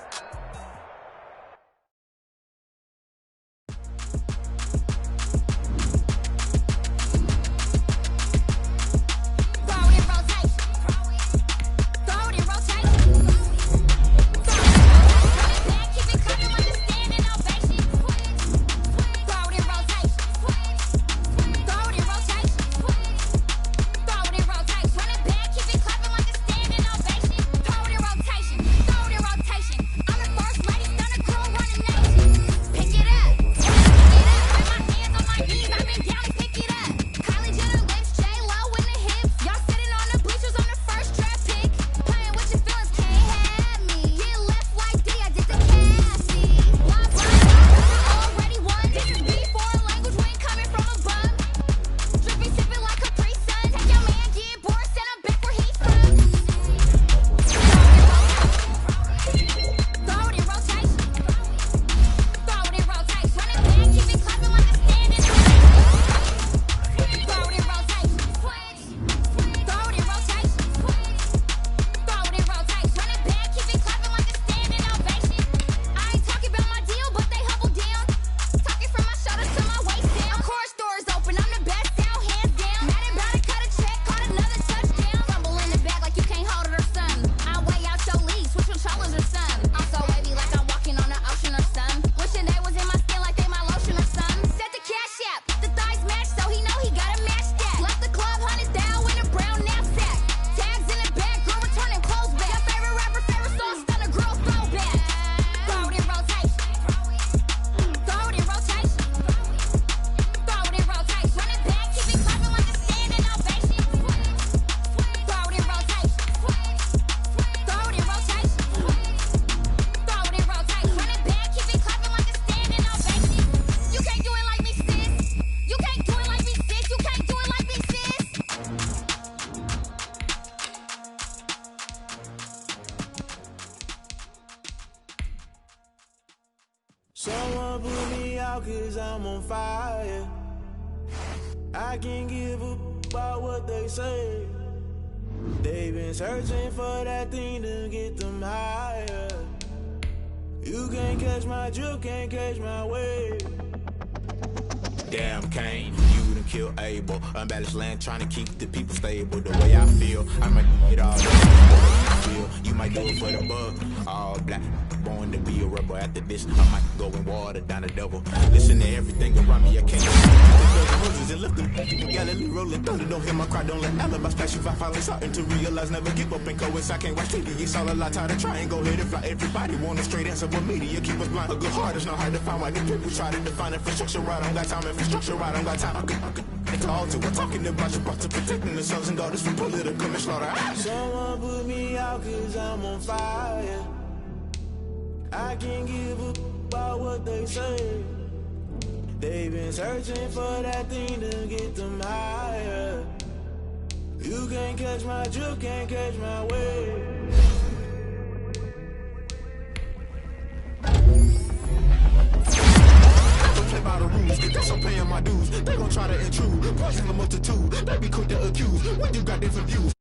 out cause I'm on fire. I can't give a about what they say. They've been searching for that thing to get them higher. You can't catch my drift, can't catch my wave. Damn Kane, you done killed Abel. Unbalanced land trying to keep the people stable. The way I feel, I might get all that. The way you feel, you might do it for the bug. All black, born to be a rebel. After this, I might go and water down the devil. Listen to everything around me, I can't roses and left them Galilee rolling thunder. Don't hear my cry, don't let alibis flash. If I finally starting to realize, never give up and coerce. I can't watch TV, it's all a lot. Tired of trying, go ahead and fly. Everybody want a straight answer, but media keep us blind. A good heart is not hard to find. Why the people try to define infrastructure right? I don't got time, infrastructure right, I don't got time. I could call to we're talking about your to protecting the sons and daughters from political manslaughter. Someone put me out cause I'm on fire. I can't give a about what they say. They've been searching for that thing to get them higher. You can't catch my drift, can't catch my wave. Don't play by the rules, guess I'm paying my dues. They gon' try to intrude, poison the multitude. They be quick to accuse when you got different views.